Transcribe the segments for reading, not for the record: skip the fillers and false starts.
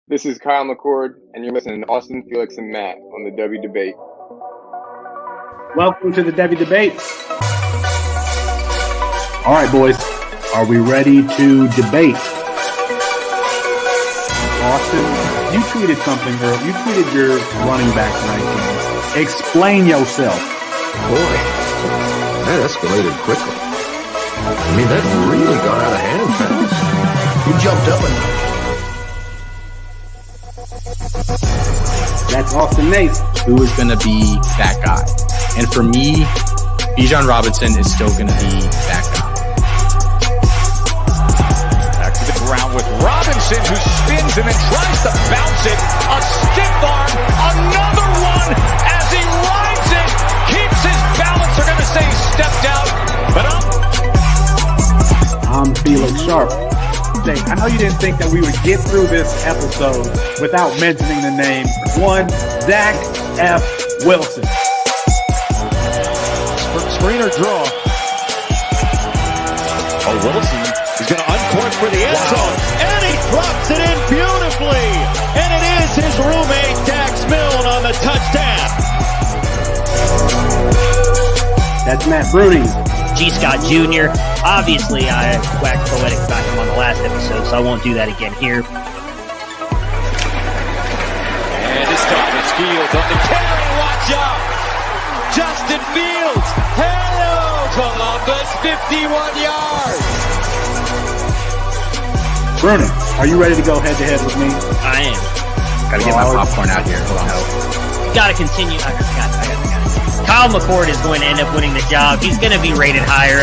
This is Kyle McCord, and you're listening to Austin, Felix, and Matt on the Devy Debate. Welcome to the Devy Debate. All right, boys, are we ready to debate? Austin, you tweeted something, girl. You tweeted your running back rankings. Explain yourself. Boy, that escalated quickly. I mean, that really got out of hand, fellas. You jumped up and... That's Austin Nace. Who is going to be that guy? And for me, Bijan Robinson is still going to be that guy. Back to the ground with Robinson, who spins and then tries to bounce it. A stiff arm, another one as he rides it. Keeps his balance. They're going to say stepped out, but I'm Felix Sharp. I know you didn't think that we would get through this episode without mentioning the name one Zach F. Wilson. Screener draw. Oh, Wilson is going to uncork for the end zone, and he drops it in beautifully. And it is his roommate Dax Milne on the touchdown. That's Matt Bruning. G. Scott Jr. Obviously, I waxed poetic about him on the last episode, so I won't do that again here. And this time it's Fields on the carry. Watch out! Justin Fields. Hello, Columbus. 51 yards. Bruning, are you ready to go head-to-head with me? I am. Got to get my popcorn out here. Hold on. Got to continue. I got it. Kyle McCord is going to end up winning the job. He's going to be rated higher.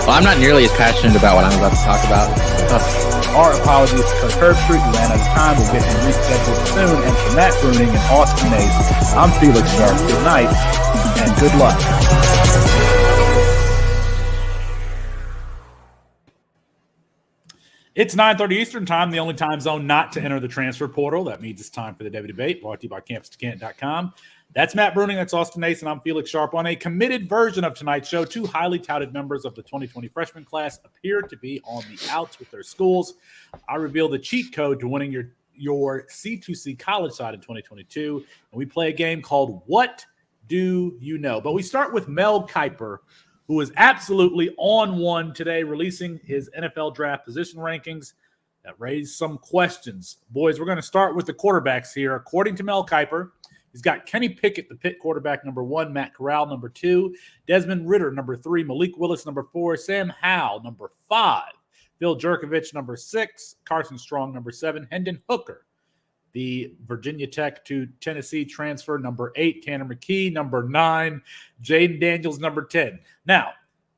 Well, I'm not nearly as passionate about what I'm about to talk about. Our apologies to Kirk Herbstreit. We ran out of time. We'll get him rescheduled soon. And for Matt Bruning and Austin Nace, I'm Felix Sharp. Good night and good luck. It's 9:30 Eastern time, the only time zone not to enter the transfer portal. That means it's time for the Devy Debate, brought to you by CampusToCanton.com. That's Matt Bruning, that's Austin Nace, and I'm Felix Sharp. On a committed version of tonight's show, two highly touted members of the 2020 freshman class appear to be on the outs with their schools. I reveal the cheat code to winning your C2C college side in 2022, and we play a game called What Do You Know? But we start with Mel Kipers, who is absolutely on one today, releasing his NFL draft position rankings that raised some questions. Boys, we're going to start with the quarterbacks here. According to Mel Kipers, he's got Kenny Pickett, the Pitt quarterback, number 1, Matt Corral, number 2, Desmond Ridder, number 3, Malik Willis, number 4, Sam Howell, number 5, Phil Jurkovich, number 6, Carson Strong, number 7, Hendon Hooker, the Virginia Tech to Tennessee transfer, number 8, Tanner McKee, number 9, Jaden Daniels, number 10. Now,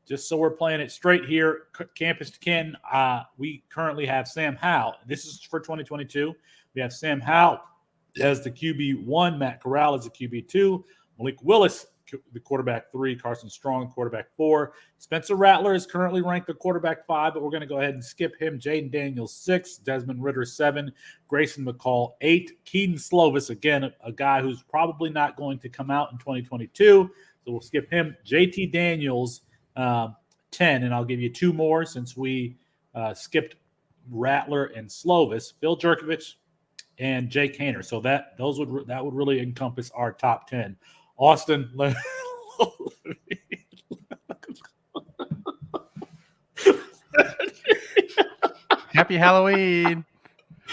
just so we're playing it straight here, Campus to Ken, we currently have Sam Howell. This is for 2022. We have Sam Howell as the QB1, Matt Corral as the QB2, Malik Willis, the quarterback 3, Carson Strong, quarterback 4. Spencer Rattler is currently ranked the quarterback 5, but we're going to go ahead and skip him. Jaden Daniels 6, Desmond Ridder 7, Grayson McCall 8, Keaton Slovis, again, a guy who's probably not going to come out in 2022, so we'll skip him. JT Daniels 10, and I'll give you 2 more since we skipped Rattler and Slovis. Phil Jurkovich and Jake Haener. So that would really encompass our top 10. Austin, Happy Halloween.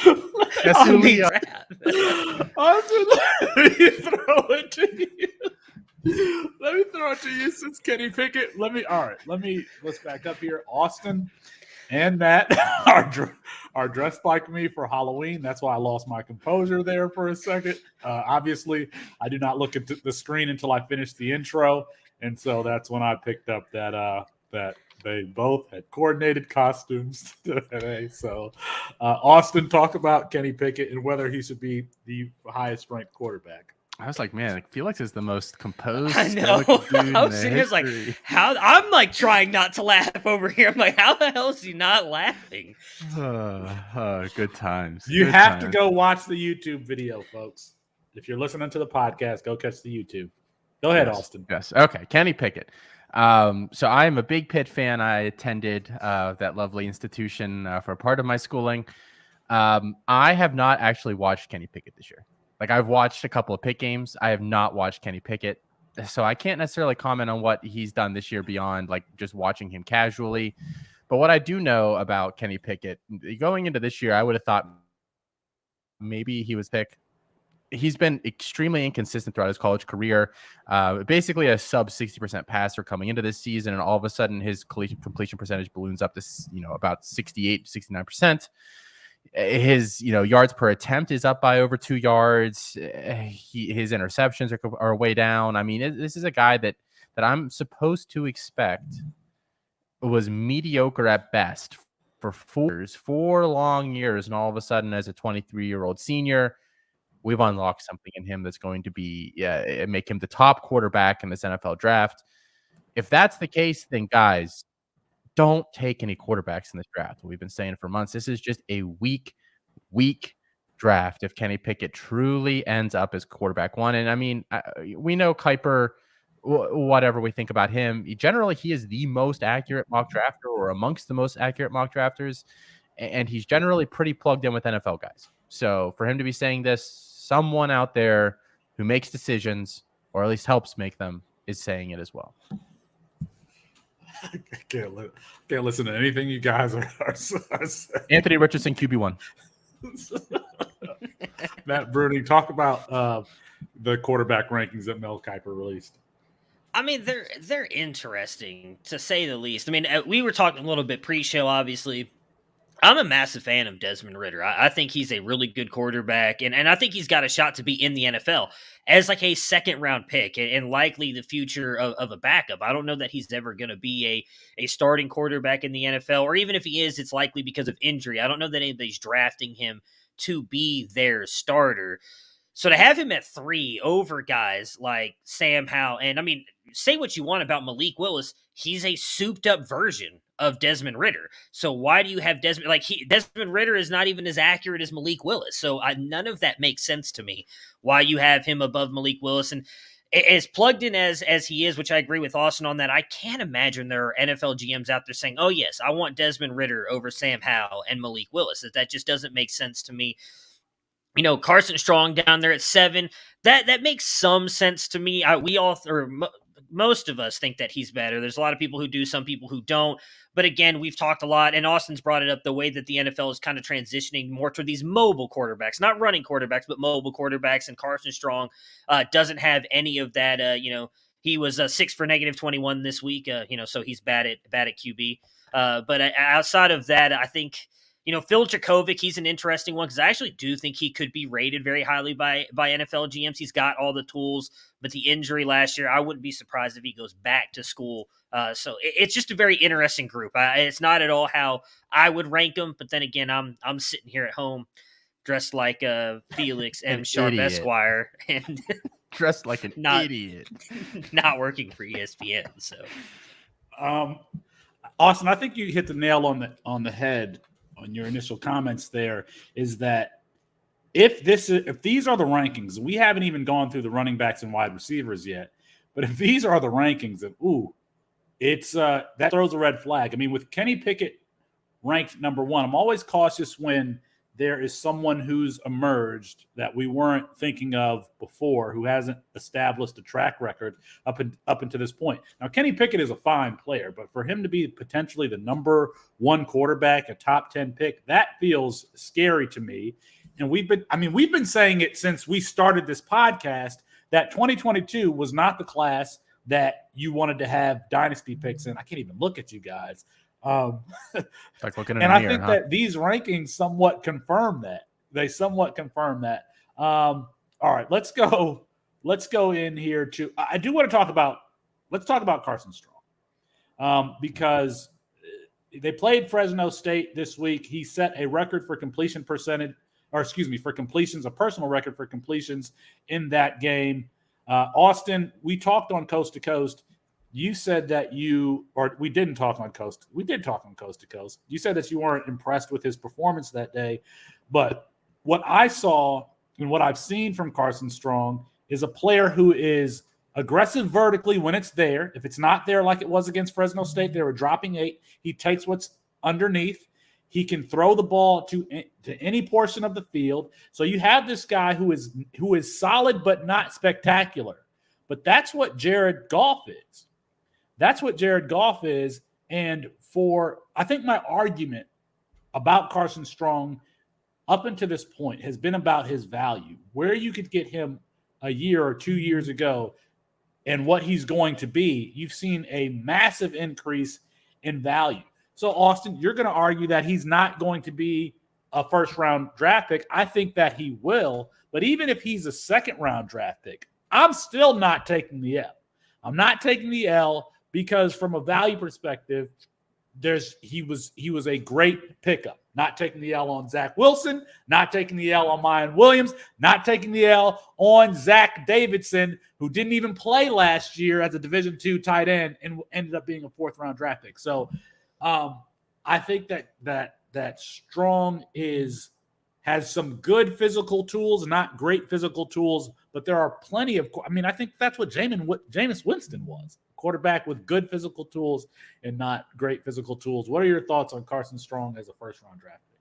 Guess who we are. Austin, let me throw it to you since Kenny Pickett. Let's back up here. Austin and Matt are dressed like me for Halloween. That's why I lost my composure there for a second. Obviously, I do not look at the screen until I finish the intro, and so that's when I picked up that they both had coordinated costumes today. So, Austin, talk about Kenny Pickett and whether he should be the highest-ranked quarterback. I was like, man, Felix is the most composed. I know. I was sitting here like, how? I'm like trying not to laugh over here. I'm like, how the hell is he not laughing? Good times. You have to go watch the YouTube video, folks. If you're listening to the podcast, go catch the YouTube. Go ahead, Austin. Yes. Okay. Kenny Pickett. So I'm a big Pitt fan. I attended that lovely institution for part of my schooling. I have not actually watched Kenny Pickett this year. Like, I've watched a couple of Pitt games. I have not watched Kenny Pickett. So I can't necessarily comment on what he's done this year beyond like just watching him casually. But what I do know about Kenny Pickett, going into this year, I would have thought maybe he was pick. He's been extremely inconsistent throughout his college career. Basically a sub 60% passer coming into this season, and all of a sudden his completion percentage balloons up to about 68, 69%. His yards per attempt is up by over 2 yards. His interceptions are way down. I mean, this is a guy that I'm supposed to expect was mediocre at best for 4 long years, and all of a sudden, as a 23-year-old senior, we've unlocked something in him that's going to be make him the top quarterback in this NFL draft. If that's the case, then guys, don't take any quarterbacks in this draft. We've been saying for months, this is just a weak draft if Kenny Pickett truly ends up as quarterback one. And I mean, we know Kiper, whatever we think about him, he is the most accurate mock drafter, or amongst the most accurate mock drafters. And he's generally pretty plugged in with NFL guys. So for him to be saying this, someone out there who makes decisions, or at least helps make them, is saying it as well. I can't listen to anything you guys are saying. Anthony Richardson, QB1. Matt Bruning, talk about the quarterback rankings that Mel Kiper released. I mean, they're interesting, to say the least. I mean, we were talking a little bit pre-show, obviously. I'm a massive fan of Desmond Ridder. I think he's a really good quarterback, and I think he's got a shot to be in the NFL as like a second-round pick and likely the future of a backup. I don't know that he's ever going to be a starting quarterback in the NFL, or even if he is, it's likely because of injury. I don't know that anybody's drafting him to be their starter. So to have him at 3 over guys like Sam Howell, and I mean, say what you want about Malik Willis, he's a souped-up version of Desmond Ridder. So why do you have Desmond? Desmond Ridder is not even as accurate as Malik Willis. So none of that makes sense to me. Why you have him above Malik Willis, and as plugged in as he is, which I agree with Austin on that. I can't imagine there are NFL GMs out there saying, "Oh yes, I want Desmond Ridder over Sam Howell and Malik Willis." That just doesn't make sense to me. Carson Strong down there at 7. That makes some sense to me. Most of us think that he's better. There's a lot of people who do, some people who don't. But again, we've talked a lot, and Austin's brought it up, the way that the NFL is kind of transitioning more toward these mobile quarterbacks, not running quarterbacks, but mobile quarterbacks. And Carson Strong doesn't have any of that. He was 6 for -21 this week. So he's bad at QB. But outside of that, I think. Phil Jakovic, he's an interesting one because I actually do think he could be rated very highly by NFL GMs. He's got all the tools, but the injury last year, I wouldn't be surprised if he goes back to school. So it's just a very interesting group. It's not at all how I would rank them, but then again, I'm sitting here at home dressed like Felix M. Sharp idiot. Esquire and Dressed like an idiot. Not working for ESPN. So, Austin, I think you hit the nail on the head on your initial comments there, is that if these are the rankings, we haven't even gone through the running backs and wide receivers yet, but if these are the rankings, it's that throws a red flag. I mean, with Kenny Pickett ranked number 1, I'm always cautious when there is someone who's emerged that we weren't thinking of before, who hasn't established a track record up until this point. Now, Kenny Pickett is a fine player, but for him to be potentially the number 1 quarterback, a top 10 pick, that feels scary to me. And we've been saying it since we started this podcast that 2022 was not the class that you wanted to have dynasty picks in. I can't even look at you guys. Like looking in and a I mirror, think that these rankings somewhat confirm that. They somewhat confirm that. All right, let's go in here to. I do want to talk about. Let's talk about Carson Strong, because they played Fresno State this week. He set a record for completion percentage, for completions, a personal record for completions in that game. Austin, we talked on Coast to Coast. You said that we didn't talk on Coast. We did talk on Coast to Coast. You said that you weren't impressed with his performance that day. But what I saw and what I've seen from Carson Strong is a player who is aggressive vertically when it's there. If it's not there, like it was against Fresno State, they were dropping 8. He takes what's underneath. He can throw the ball to any portion of the field. So you have this guy who is solid but not spectacular. But that's what Jared Goff is. That's what Jared Goff is. And I think my argument about Carson Strong up until this point has been about his value, where you could get him a year or 2 years ago and what he's going to be. You've seen a massive increase in value. So, Austin, you're going to argue that he's not going to be a first-round draft pick. I think that he will. But even if he's a second-round draft pick, I'm still not taking the L. I'm not taking the L because from a value perspective, he was a great pickup. Not taking the L on Zach Wilson, not taking the L on Mayan Williams, not taking the L on Zach Davidson, who didn't even play last year as a Division II tight end and ended up being a fourth-round draft pick. So I think that Strong has some good physical tools, not great physical tools, but there are plenty of. I mean, I think that's what Jameis Winston was. Quarterback with good physical tools and not great physical tools. What are your thoughts on Carson Strong as a first-round draft pick?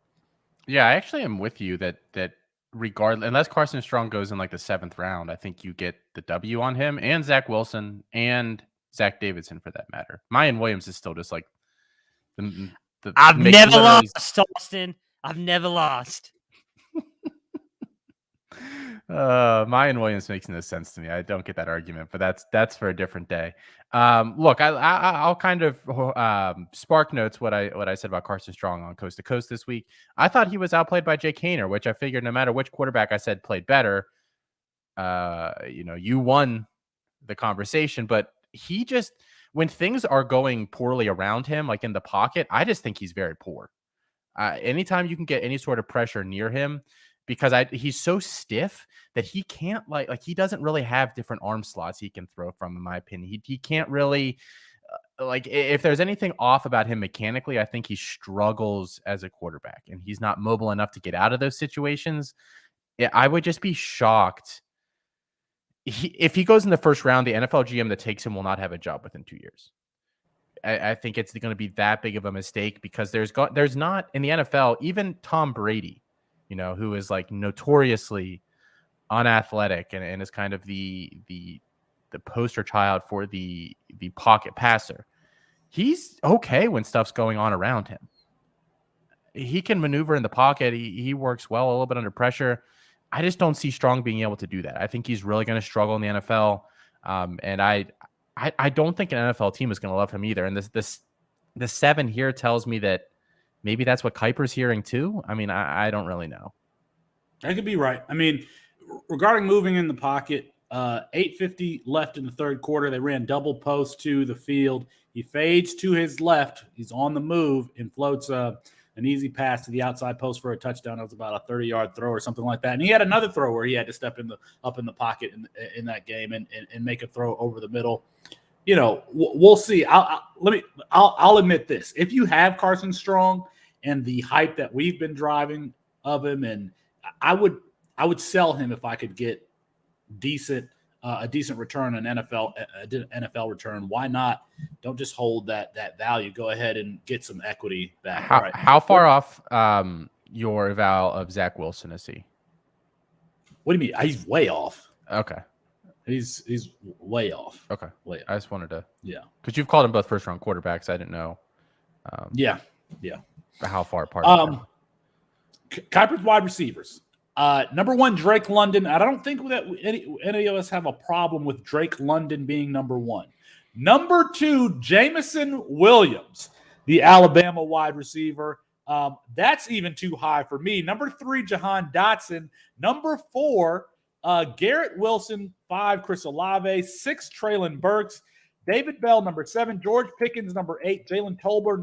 Yeah, I actually am with you that regardless, unless Carson Strong goes in like the 7th round, I think you get the W on him and Zach Wilson and Zach Davidson for that matter. Mayan Williams is still just like the I've never lost, Austin. I've never lost. Mayan Williams makes no sense to me. I don't get that argument, but that's for a different day. Look, I'll kind of spark notes what I said about Carson Strong on Coast to Coast this week. I thought he was outplayed by Jake Haener, which I figured no matter which quarterback I said played better, you won the conversation. But he just, when things are going poorly around him, like in the pocket, I just think he's very poor. Anytime you can get any sort of pressure near him, because he's so stiff that he can't like he doesn't really have different arm slots he can throw from, in my opinion. He can't really if there's anything off about him mechanically, I think he struggles as a quarterback and he's not mobile enough to get out of those situations. I would just be shocked if he goes in the first round. The NFL GM that takes him will not have a job within 2 years. I think it's going to be that big of a mistake because there's not in the NFL, even Tom Brady, who is like notoriously unathletic and is kind of the poster child for the pocket passer. He's okay when stuff's going on around him. He can maneuver in the pocket. He works well a little bit under pressure. I just don't see Strong being able to do that. I think he's really going to struggle in the NFL. And I don't think an NFL team is going to love him either. And the 7 here tells me that maybe that's what Kipers hearing too. I mean, I don't really know. That could be right. I mean, regarding moving in the pocket, 8:50 left in the third quarter. They ran double post to the field. He fades to his left. He's on the move and floats an easy pass to the outside post for a touchdown. That was about a 30-yard throw or something like that. And he had another throw where he had to step up in the pocket in that game and make a throw over the middle. We'll see. I'll admit this. If you have Carson Strong and the hype that we've been driving of him, and I would sell him if I could get a decent return, an NFL return. Why not? Don't just hold that value. Go ahead and get some equity back. How far off your eval of Zach Wilson is he? What do you mean? He's way off. Okay. He's way off. Okay. Way off. I just wanted to. Yeah. Because you've called them both first-round quarterbacks. I didn't know. Yeah. How far apart? Kipers wide receivers. Number 1, Drake London. I don't think that any of us have a problem with Drake London being number 1. Number 2, Jameson Williams, the Alabama wide receiver. That's even too high for me. Number 3, Jahan Dotson. Number 4, Garrett Wilson. 5, Chris Olave. 6, Treylon Burks. David Bell, number 7. George Pickens, number 8. Jalen Tolbert,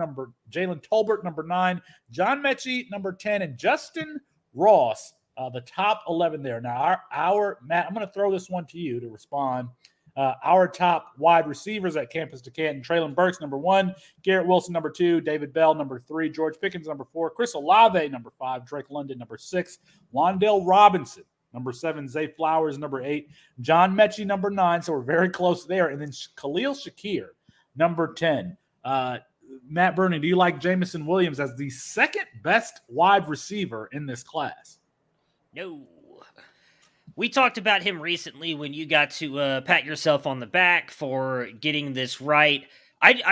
number 9. John Mechie, number 10. And Justin Ross, the top 11 there. Now, our Matt, I'm going to throw this one to you to respond. Our top wide receivers at Campus to Canton: Treylon Burks, number 1. Garrett Wilson, number 2. David Bell, number 3. George Pickens, number 4. Chris Olave, number 5. Drake London, number 6. Wan'Dale Robinson, number 7. Zay Flowers, number 8. John Mechie, number 9. So we're very close there. And then Khalil Shakir, number 10. Matt Bernie, do you like Jameson Williams as the second best wide receiver in this class? No. We talked about him recently when you got to pat yourself on the back for getting this right.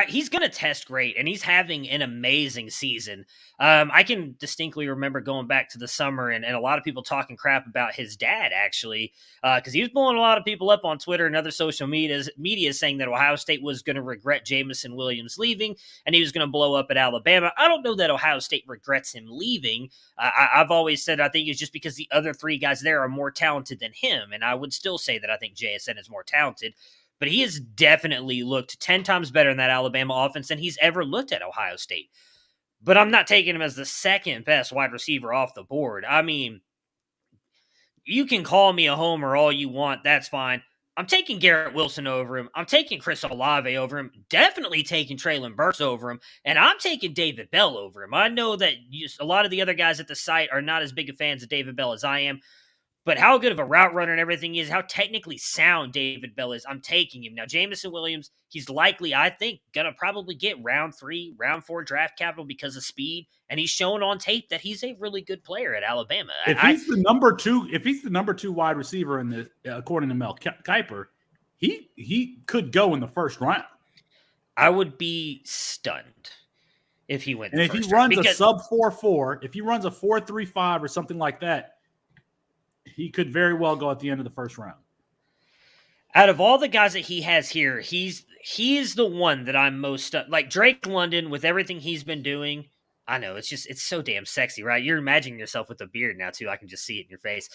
He's going to test great, and he's having an amazing season. I can distinctly remember going back to the summer and a lot of people talking crap about his dad, actually, because he was blowing a lot of people up on Twitter and other social media saying that Ohio State was going to regret Jameson Williams leaving, and he was going to blow up at Alabama. I don't know that Ohio State regrets him leaving. I've always said I think it's just because the other three guys there are more talented than him, and I would still say that I think JSN is more talented. But he has definitely looked 10 times better in that Alabama offense than he's ever looked at Ohio State. But I'm not taking him as the second best wide receiver off the board. I mean, you can call me a homer all you want. That's fine. I'm taking Garrett Wilson over him. I'm taking Chris Olave over him. Definitely taking Treylon Burks over him. And I'm taking David Bell over him. I know that a lot of the other guys at the site are not as big of fans of David Bell as I am. But how good of a route runner and everything is, how technically sound David Bell is, I'm taking him. Now, Jameson Williams, he's likely, I think, going to probably get round 3, round 4 draft capital because of speed, and he's shown on tape that he's a really good player at Alabama. If he's the number 2 wide receiver in the according to Mel Kiper, he could go in the first round. I would be stunned if he went. And if he runs a sub 4.4, if he runs a 4.35 or something like that, he could very well go at the end of the first round. Out of all the guys that he has here, he's the one that I'm most like. Drake London, with everything he's been doing. I know it's so damn sexy, right? You're imagining yourself with a beard now too. I can just see it in your face.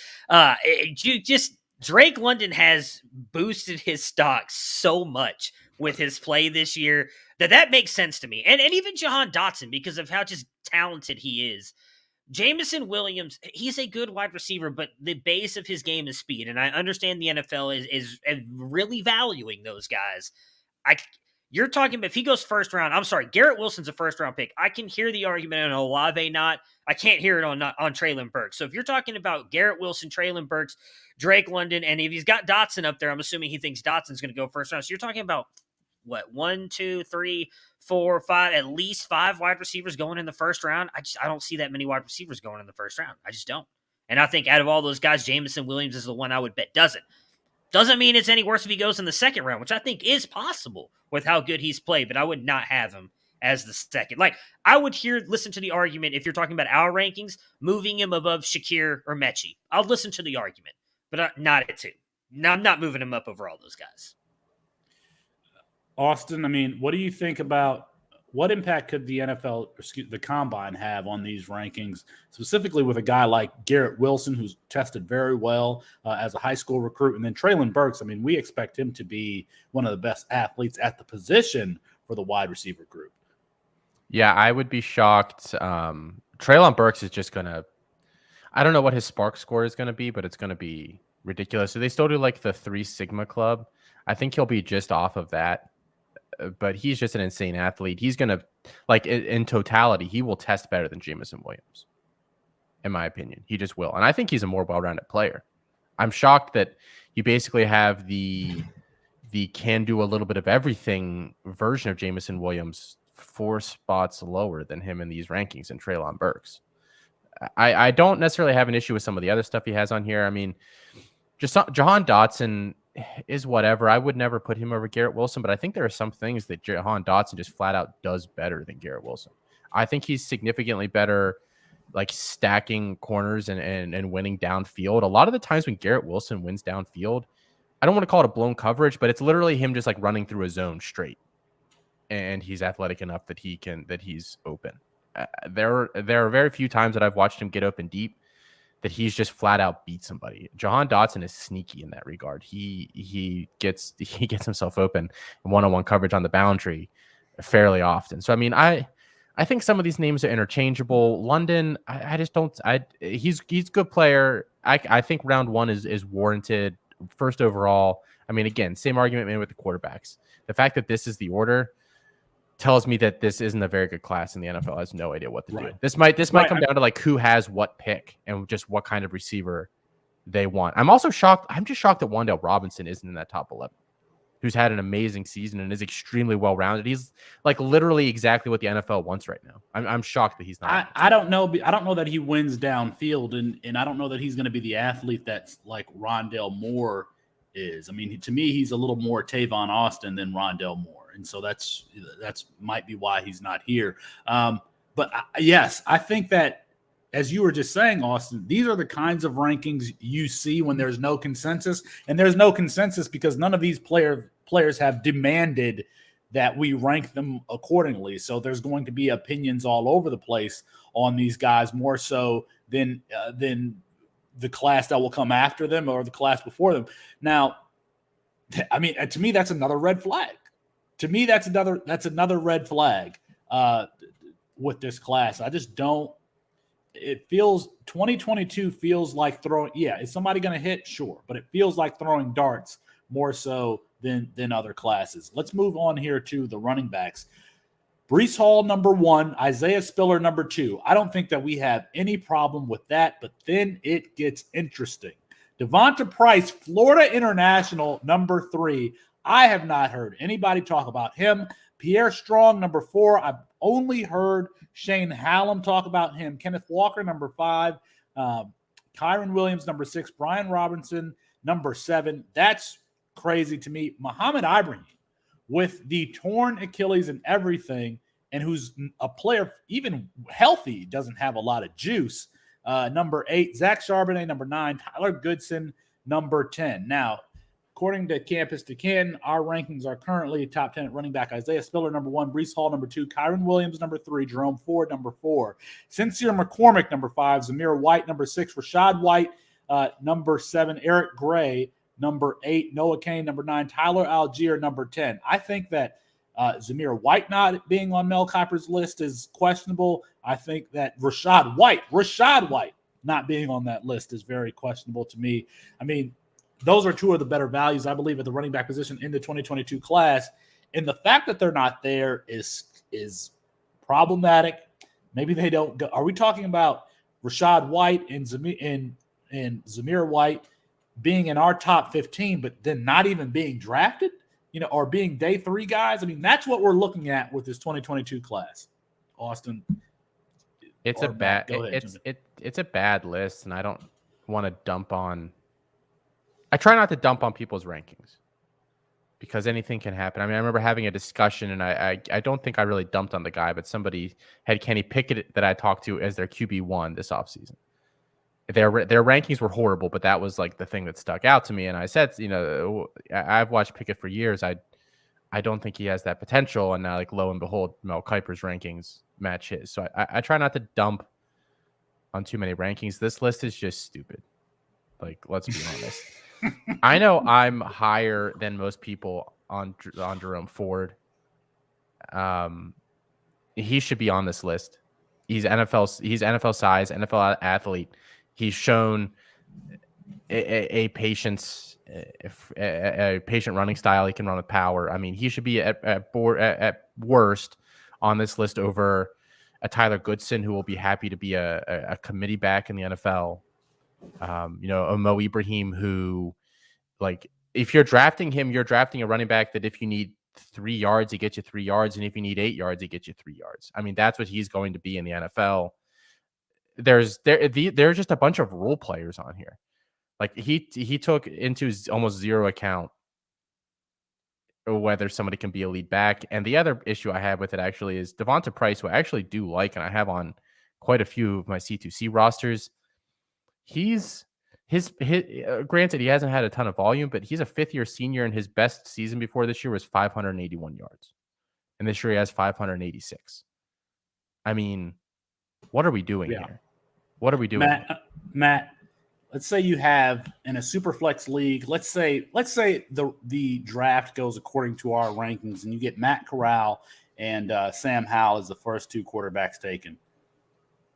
Drake London has boosted his stock so much with his play this year that makes sense to me. And even Jahan Dotson, because of how just talented he is. Jameson Williams, he's a good wide receiver, but the base of his game is speed, and I understand the NFL is really valuing those guys. You're talking about if he goes first round, I'm sorry, Garrett Wilson's a first-round pick. I can hear the argument on Olave not. I can't hear it on Treylon Burks. So if you're talking about Garrett Wilson, Treylon Burks, Drake London, and if he's got Dotson up there, I'm assuming he thinks Dotson's going to go first round. So you're talking about what, 1, 2, 3, 4, 5, at least 5 wide receivers going in the first round. I don't see that many wide receivers going in the first round. I just don't. And I think out of all those guys, Jameson Williams is the one I would bet doesn't. Doesn't mean it's any worse if he goes in the second round, which I think is possible with how good he's played, but I would not have him as the second. Like, I would listen to the argument if you're talking about our rankings, moving him above Shakir or Mechie. I'll listen to the argument, but not at 2. No, I'm not moving him up over all those guys. Austin, I mean, what do you think about what impact could the the Combine have on these rankings, specifically with a guy like Garrett Wilson, who's tested very well as a high school recruit, and then Treylon Burks? I mean, we expect him to be one of the best athletes at the position for the wide receiver group. Yeah, I would be shocked. Treylon Burks is just going to – I don't know what his spark score is going to be, but it's going to be ridiculous. So they still do like the 3 Sigma Club. I think he'll be just off of that. But he's just an insane athlete. He's going to, like, in totality, he will test better than Jameson Williams, in my opinion. He just will. And I think he's a more well-rounded player. I'm shocked that you basically have the can do a little bit of everything version of Jameson Williams 4 spots lower than him in these rankings in Treylon Burks. I don't necessarily have an issue with some of the other stuff he has on here. I mean, just Jahan Dotson is whatever. I would never put him over Garrett Wilson, but I think there are some things that Jahan Dotson just flat out does better than Garrett Wilson. I think he's significantly better, like stacking corners and winning downfield. A lot of the times when Garrett Wilson wins downfield, I don't want to call it a blown coverage, but it's literally him just like running through a zone straight, and he's athletic enough that he's open. There are very few times that I've watched him get open deep that he's just flat out beat somebody. Jahan Dotson is sneaky in that regard. He gets himself open in one-on-one coverage on the boundary fairly often. So I mean, I think some of these names are interchangeable. London, I just don't. He's a good player. I think round 1 is warranted. First overall. I mean, again, same argument made with the quarterbacks. The fact that this is the order tells me that this isn't a very good class, and the NFL has no idea what to do. This might come down to like who has what pick and just what kind of receiver they want. I'm also shocked. I'm just shocked that Wan'Dale Robinson isn't in that top 11. who's had an amazing season and is extremely well-rounded. He's like literally exactly what the NFL wants right now. I'm shocked that he's not. I don't know. I don't know that he wins downfield, and I don't know that he's going to be the athlete that's like Rondale Moore is. I mean, to me, he's a little more Tavon Austin than Rondale Moore, and so that's might be why he's not here. But yes, I think that, as you were just saying, Austin, these are the kinds of rankings you see when there's no consensus, and there's no consensus because none of these players have demanded that we rank them accordingly. So there's going to be opinions all over the place on these guys, more so than the class that will come after them or the class before them. Now, I mean, to me, that's another red flag. To me, that's another red flag with this class. I just don't. It feels 2022 feels like throwing. Yeah, is somebody going to hit? Sure, but it feels like throwing darts more so than other classes. Let's move on here to the running backs. Breece Hall, number 1, Isaiah Spiller, number 2. I don't think that we have any problem with that, but then it gets interesting. Devonta Price, Florida International, number 3. I have not heard anybody talk about him. Pierre Strong, number 4. I've only heard Shane Hallam talk about him. Kenneth Walker, number 5. Kyron Williams, number 6. Brian Robinson, number 7. That's crazy to me. Muhammad Ibrahim, with the torn Achilles and everything, and who's a player, even healthy, doesn't have a lot of juice. Number 8. Zach Charbonnet, number 9. Tyler Goodson, number 10. Now, according to Campus to Canton, our rankings are currently top 10 at running back. Isaiah Spiller, number 1. Breece Hall, number 2. Kyron Williams, number 3. Jerome Ford, number 4. Sincere McCormick, number 5. Zamir White, number 6. Rashad White, number 7. Eric Gray, number 8. Noah Kane, number 9. Tyler Algier, number 10. I think that Zamir White not being on Mel Kipers' list is questionable. I think that Rashad White not being on that list is very questionable to me. I mean, those are two of the better values, I believe, at the running back position in the 2022 class. And the fact that they're not there is problematic. Maybe they don't go. Are we talking about Rashad White and Zamir White being in our top 15, but then not even being drafted, or being day 3 guys? I mean, that's what we're looking at with this 2022 class. Austin. It's a bad list, and I don't want to dump on. I try not to dump on people's rankings because anything can happen. I mean, I remember having a discussion, and I don't think I really dumped on the guy, but somebody had Kenny Pickett that I talked to as their QB1 this offseason. Their rankings were horrible, but that was like the thing that stuck out to me. And I said, I've watched Pickett for years. I don't think he has that potential. And now, like, lo and behold, Mel Kipers' rankings match his. So I try not to dump on too many rankings. This list is just stupid. Like, let's be honest. I know I'm higher than most people on Jerome Ford. He should be on this list. He's NFL size, NFL athlete. He's shown a patient running style. He can run with power. I mean, he should be at worst on this list over a Tyler Goodson, who will be happy to be a committee back in the NFL. A Mo Ibrahim, who, like, if you're drafting him, you're drafting a running back that if you need 3 yards, he gets you 3 yards, and if you need 8 yards, he gets you 3 yards. I mean, that's what he's going to be in the NFL. There's just a bunch of role players on here. Like, he took into almost zero account whether somebody can be a lead back. And the other issue I have with it actually is Devonta Price, who I actually do like, and I have on quite a few of my C2C rosters. Granted, he hasn't had a ton of volume, but he's a 5th-year senior, and his best season before this year was 581 yards. And this year he has 586. I mean, what are we doing here? What are we doing? Matt, let's say you have in a super flex league, let's say the draft goes according to our rankings, and you get Matt Corral and Sam Howell as the first 2 quarterbacks taken.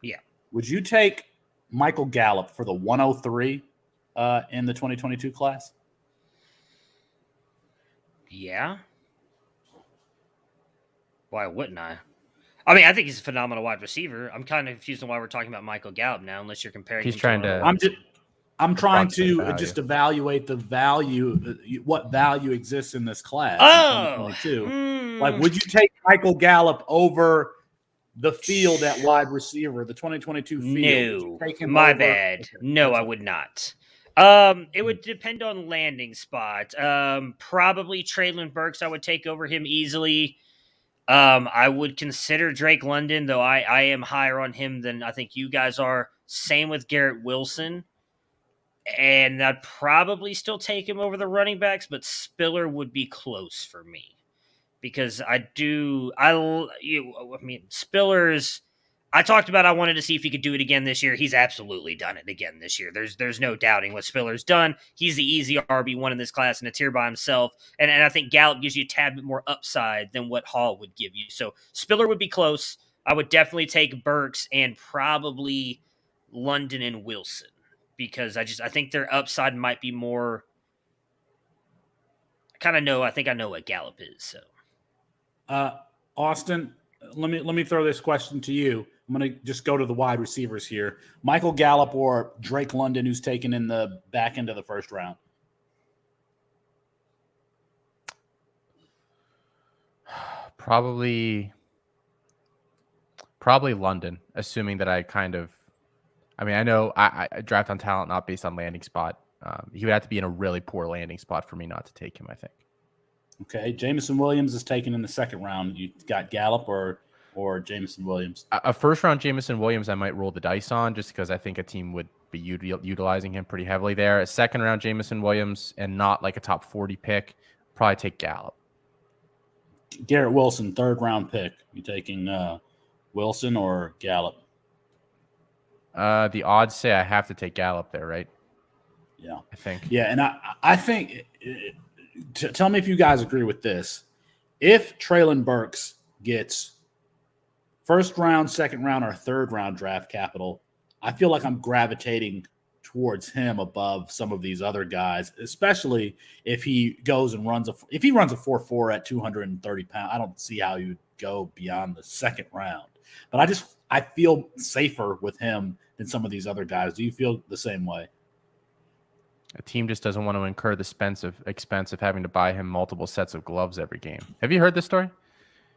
Yeah. Would you take Michael Gallup for the 103 in the 2022 class? Yeah. Why wouldn't I? I mean, I think he's a phenomenal wide receiver. I'm kind of confused on why we're talking about Michael Gallup now, unless you're comparing. He's him trying to. I'm trying prospect to value. just evaluate the value, what value exists in this class Oh, in 2022. Like, would you take Michael Gallup over the field at wide receiver, the 2022 field? Would you no, take him my over? bad. Okay, No, that's I fine. would not. It would depend on landing spot. Probably Traylon Burks I would take over him easily. I would consider Drake London, though I am higher on him than I think you guys are. Same with Garrett Wilson. And I'd probably still take him over the running backs, but Spiller would be close for me. Because Spiller's. I talked about I wanted to see if he could do it again this year. He's absolutely done it again this year. There's no doubting what Spiller's done. He's the easy RB1 in this class in a tier by himself. And I think Gallup gives you a tad bit more upside than what Hall would give you. So Spiller would be close. I would definitely take Burks and probably London and Wilson. Because I think their upside might be more. I think I know what Gallup is. So, Austin, let me throw this question to you. I'm going to just go to the wide receivers here. Michael Gallup or Drake London, who's taken in the back end of the first round? Probably London, assuming that I know I draft on talent, not based on landing spot. He would have to be in a really poor landing spot for me not to take him, I think. Okay. Jameson Williams is taken in the second round. You got Gallup or Jameson Williams? A first round Jameson Williams, I might roll the dice on just because I think a team would be utilizing him pretty heavily there. A second round Jameson Williams and not like a top 40 pick, probably take Gallup. Garrett Wilson, third round pick. You taking Wilson or Gallup? The odds say I have to take Gallup there, right? Yeah, I think. Yeah, and I think. Tell me if you guys agree with this. If Traylon Burks gets first round, second round, or third round draft capital, I feel like I'm gravitating towards him above some of these other guys, especially if he goes and runs a 4.4 at 230 pounds. I don't see how you would go beyond the second round. But I feel safer with him than some of these other guys. Do you feel the same way? A team just doesn't want to incur the expense of having to buy him multiple sets of gloves every game. Have you heard this story?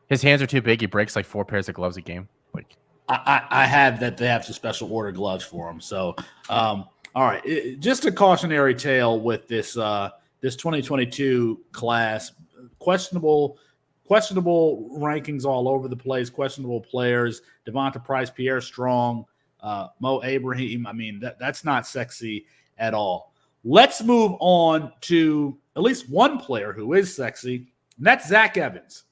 His hands are too big. He breaks like 4 pairs of gloves a game. Like, I have that they have to special order gloves for him. So, all right, just a cautionary tale with this 2022 class. Questionable rankings all over the place. Questionable players. Devonta Price, Pierre Strong, Mo Abraham. I mean, that's not sexy at all. Let's move on to at least one player who is sexy, and that's Zach Evans.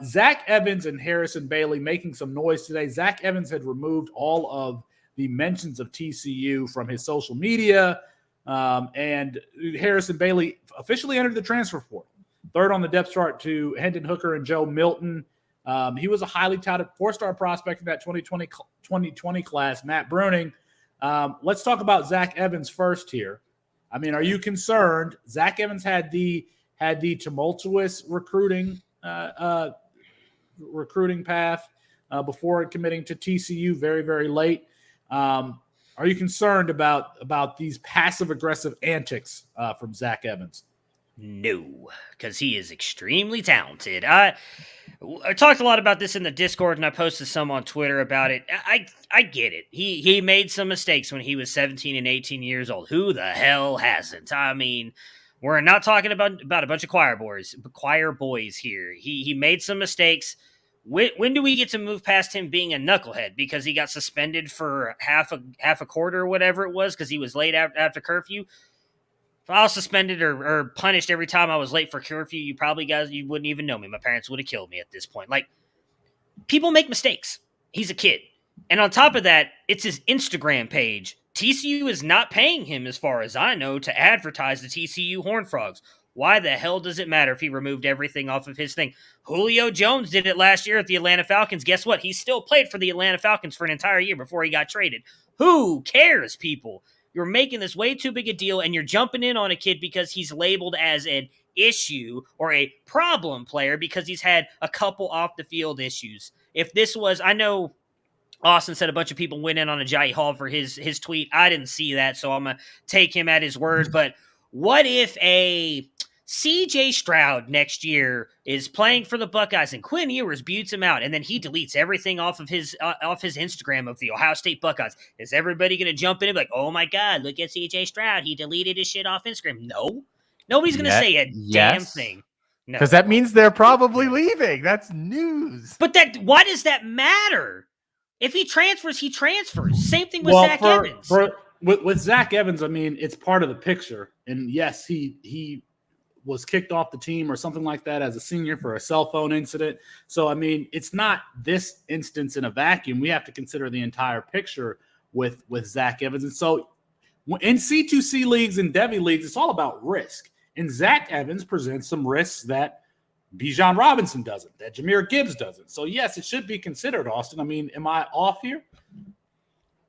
Zach Evans and Harrison Bailey making some noise today. Zach Evans had removed all of the mentions of TCU from his social media, and Harrison Bailey officially entered the transfer portal. Third on the depth chart to Hendon Hooker and Joe Milton. He was a highly touted 4-star prospect in that 2020 class, Matt Bruning. Let's talk about Zach Evans first here. I mean, are you concerned? Zach Evans had the tumultuous recruiting path before committing to TCU very, very late. Are you concerned about these passive aggressive antics from Zach Evans? No, because he is extremely talented. I talked a lot about this in the Discord, and I posted some on Twitter about it. I get it. He made some mistakes when he was 17 and 18 years old. Who the hell hasn't? I mean, we're not talking about a bunch of choir boys here. He made some mistakes. When do we get to move past him being a knucklehead because he got suspended for half a quarter or whatever it was because he was late after curfew? If I was suspended or punished every time I was late for curfew, you wouldn't even know me. My parents would have killed me at this point. Like, people make mistakes. He's a kid. And on top of that, it's his Instagram page. TCU is not paying him, as far as I know, to advertise the TCU Horned Frogs. Why the hell does it matter if he removed everything off of his thing? Julio Jones did it last year at the Atlanta Falcons. Guess what? He still played for the Atlanta Falcons for an entire year before he got traded. Who cares, people? You're making this way too big a deal, and you're jumping in on a kid because he's labeled as an issue or a problem player because he's had a couple off-the-field issues. If this was, I know Austin said a bunch of people went in on Ajayi Hall for his tweet. I didn't see that, so I'm going to take him at his word. But what if a CJ Stroud next year is playing for the Buckeyes and Quinn Ewers buttes him out, and then he deletes everything off of his Instagram of the Ohio State Buckeyes? Is everybody going to jump in and be like, oh my God, look at CJ Stroud. He deleted his shit off Instagram. No. Nobody's going to say a damn thing. No. Because that means they're probably leaving. That's news. But why does that matter? If he transfers, he transfers. Same thing with Zach Evans. With Zach Evans, I mean, it's part of the picture. And yes, he was kicked off the team or something like that as a senior for a cell phone incident. So, I mean, it's not this instance in a vacuum. We have to consider the entire picture with Zach Evans. And so in C2C leagues and Devy leagues, it's all about risk. And Zach Evans presents some risks that Bijan Robinson doesn't, that Jahmyr Gibbs doesn't. So, yes, it should be considered, Austin. I mean, am I off here?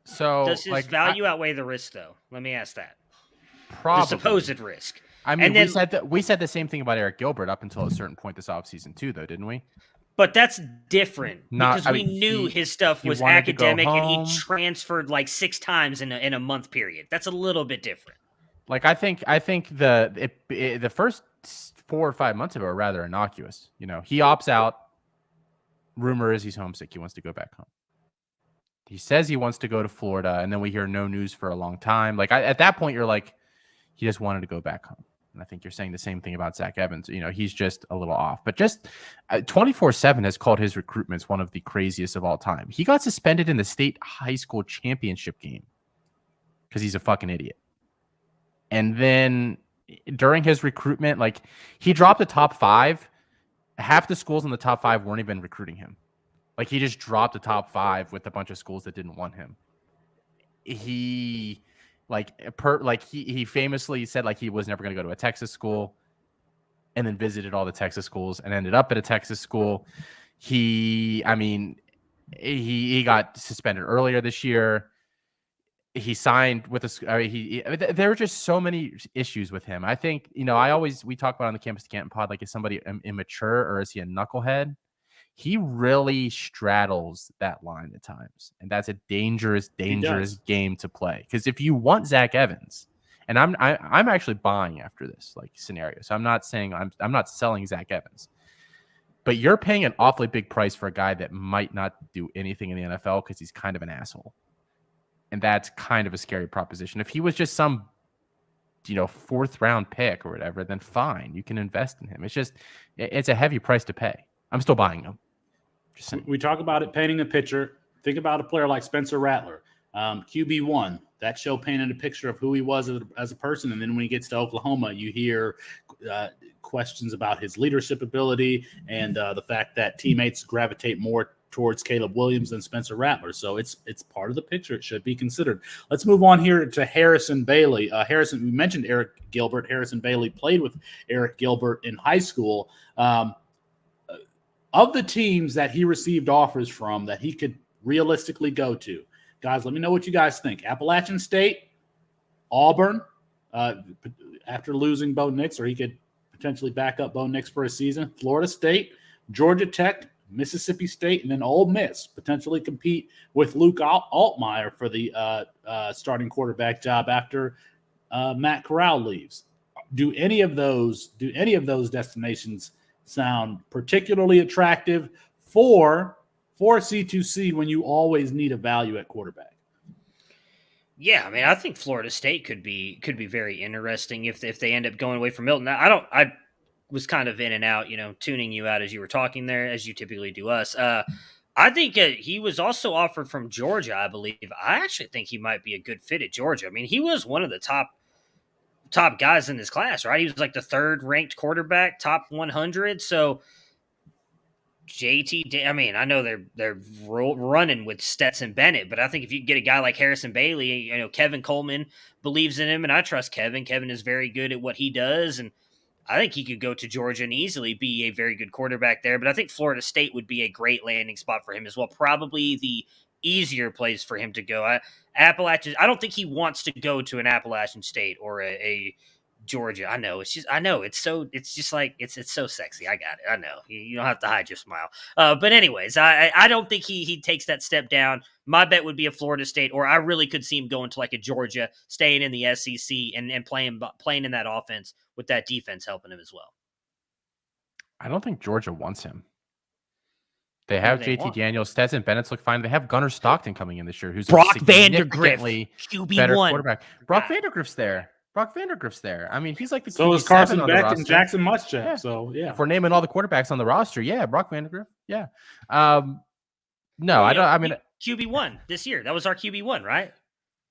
So, does his value outweigh the risk, though? Let me ask that. Probably. The supposed risk. I mean, we said the same thing about Eric Gilbert up until a certain point this offseason too, though, didn't we? But that's different because we knew his stuff was academic and he transferred like 6 times in a month period. That's a little bit different. Like I think the first 4 or 5 months of it are rather innocuous. You know, he opts out. Rumor is he's homesick. He wants to go back home. He says he wants to go to Florida, and then we hear no news for a long time. Like at that point, you're like, he just wanted to go back home. And I think you're saying the same thing about Zach Evans. You know, he's just a little off. But just 24/7 has called his recruitments one of the craziest of all time. He got suspended in the state high school championship game because he's a fucking idiot. And then during his recruitment, like he dropped the top 5. Half the schools in the top 5 weren't even recruiting him. Like he just dropped the top 5 with a bunch of schools that didn't want him. He famously said like he was never going to go to a Texas school, and then visited all the Texas schools and ended up at a Texas school. He got suspended earlier this year. He signed with there were just so many issues with him. I think, you know, we talk about on the Campus to Canton pod, like, is somebody immature or is he a knucklehead? He really straddles that line at times, and that's a dangerous game to play. Because if you want Zach Evans, and I'm actually buying after this like scenario, so I'm not saying I'm not selling Zach Evans, but you're paying an awfully big price for a guy that might not do anything in the NFL because he's kind of an asshole, and that's kind of a scary proposition. If he was just some, you know, 4th round pick or whatever, then fine, you can invest in him. It's a heavy price to pay. I'm still buying him. We talk about it painting a picture. Think about a player like Spencer Rattler, QB1. That show painted a picture of who he was as a person. And then when he gets to Oklahoma, you hear questions about his leadership ability and the fact that teammates gravitate more towards Caleb Williams than Spencer Rattler. So it's part of the picture. It should be considered. Let's move on here to Harrison Bailey. We mentioned Eric Gilbert. Harrison Bailey played with Eric Gilbert in high school. Of the teams that he received offers from that he could realistically go to, guys, let me know what you guys think. Appalachian State, Auburn, after losing Bo Nix, or he could potentially back up Bo Nix for a season. Florida State, Georgia Tech, Mississippi State, and then Ole Miss potentially compete with Luke Altmaier for the starting quarterback job after Matt Corral leaves. Do any of those destinations sound particularly attractive for C2C when you always need a value at quarterback? Yeah, I mean, I think Florida State could be very interesting if they end up going away from Milton. I was kind of in and out, you know, tuning you out as you were talking there, as you typically do us. I think he was also offered from Georgia, I believe. I actually think he might be a good fit at Georgia. I mean, he was one of the top guys in this class, right? He was like the 3rd ranked quarterback, top 100. So JT, I mean, I know they're running with Stetson Bennett, but I think if you get a guy like Harrison Bailey, you know, Kevin Coleman believes in him, and I trust Kevin. Kevin is very good at what he does, and I think he could go to Georgia and easily be a very good quarterback there. But I think Florida State would be a great landing spot for him as well. Probably the easier place for him to go. Appalachian, I don't think he wants to go to an Appalachian State or a Georgia. I know. It's just like it's so sexy. I got it. I know. You don't have to hide your smile. But anyways, I don't think he takes that step down. My bet would be a Florida State, or I really could see him going to like a Georgia, staying in the SEC and playing in that offense with that defense helping him as well. I don't think Georgia wants him. They have JT Daniels, Stetson Bennett's look fine. They have Gunnar Stockton coming in this year, who's Brock a significantly QB1 better quarterback. Brock Vandegrift's there. I mean, he's like the so is Carson Beck and Jackson Muschamp. Yeah. So yeah, if we're naming all the quarterbacks on the roster, Brock Vandegrift. Yeah. No, I don't. I mean, QB1 this year. That was our QB1, right?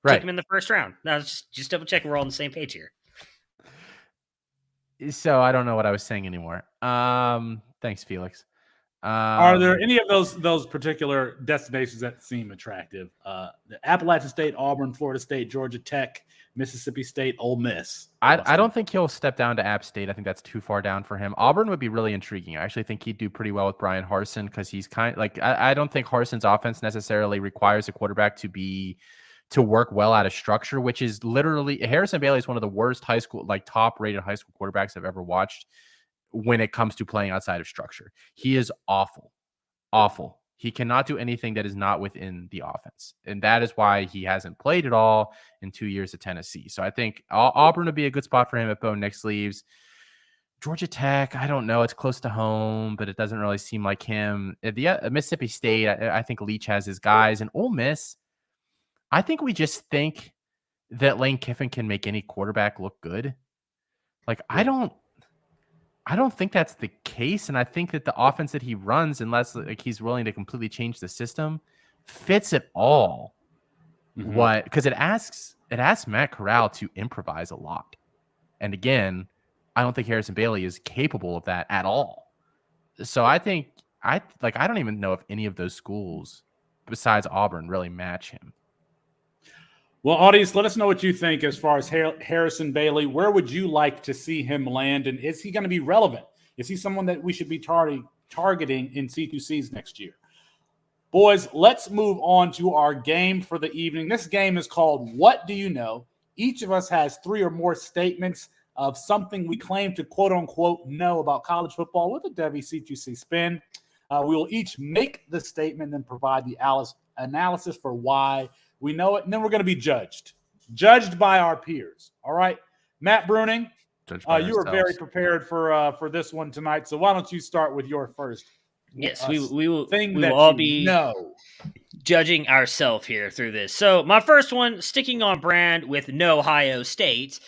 Right. Took him in the first round. Now just double checking we're all on the same page here. So I don't know what I was saying anymore. Thanks, Felix. Are there any of those particular destinations that seem attractive? The Appalachian State, Auburn, Florida State, Georgia Tech, Mississippi State, Ole Miss. I don't think he'll step down to App State. I think that's too far down for him. Auburn would be really intriguing. I actually think he'd do pretty well with Brian Harsin because he's kind of like I don't think Harsin's offense necessarily requires a quarterback to work well out of structure, which is literally Harrison Bailey is one of the worst top rated high school quarterbacks I've ever watched. When it comes to playing outside of structure, he is awful. He cannot do anything that is not within the offense. And that is why he hasn't played at all in 2 years at Tennessee. So I think Auburn would be a good spot for him if Bo Nix leaves. Georgia Tech, I don't know. It's close to home, but it doesn't really seem like him. Mississippi State, I think Leach has his guys. And Ole Miss, I think we just think that Lane Kiffin can make any quarterback look good. Like, I don't think that's the case, and I think that the offense that he runs, unless he's willing to completely change the system, fits it all. Mm-hmm. Because it asks Matt Corral to improvise a lot, and again, I don't think Harrison Bailey is capable of that at all. So I think I don't even know if any of those schools besides Auburn really match him. Well, audience, let us know what you think as far as Harrison Bailey. Where would you like to see him land? And is he going to be relevant? Is he someone that we should be targeting in C2Cs next year? Boys, let's move on to our game for the evening. This game is called What Do You Know? Each of us has 3 or more statements of something we claim to quote-unquote know about college football with a Devy C2C spin. We will each make the statement and provide the analysis for why we know it, and then we're going to be judged by our peers. All right, Matt Bruning, you were very prepared for this one tonight. So why don't you start with your first? Yes, we will all be judging ourselves here through this. So my first one, sticking on brand with No Ohio State.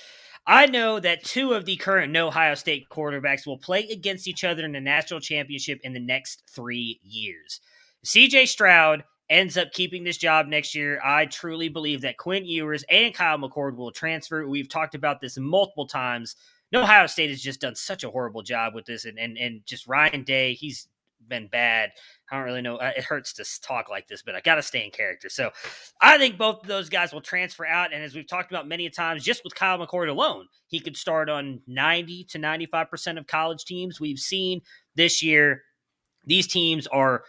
I know that 2 of the current No Ohio State quarterbacks will play against each other in the national championship in the next 3 years. CJ Stroud ends up keeping this job next year. I truly believe that Quinn Ewers and Kyle McCord will transfer. We've talked about this multiple times. No, Ohio State has just done such a horrible job with this, and just Ryan Day, he's been bad. I don't really know. It hurts to talk like this, but I got to stay in character. So I think both of those guys will transfer out, and as we've talked about many times, just with Kyle McCord alone, he could start on 90 to 95% of college teams. We've seen this year these teams are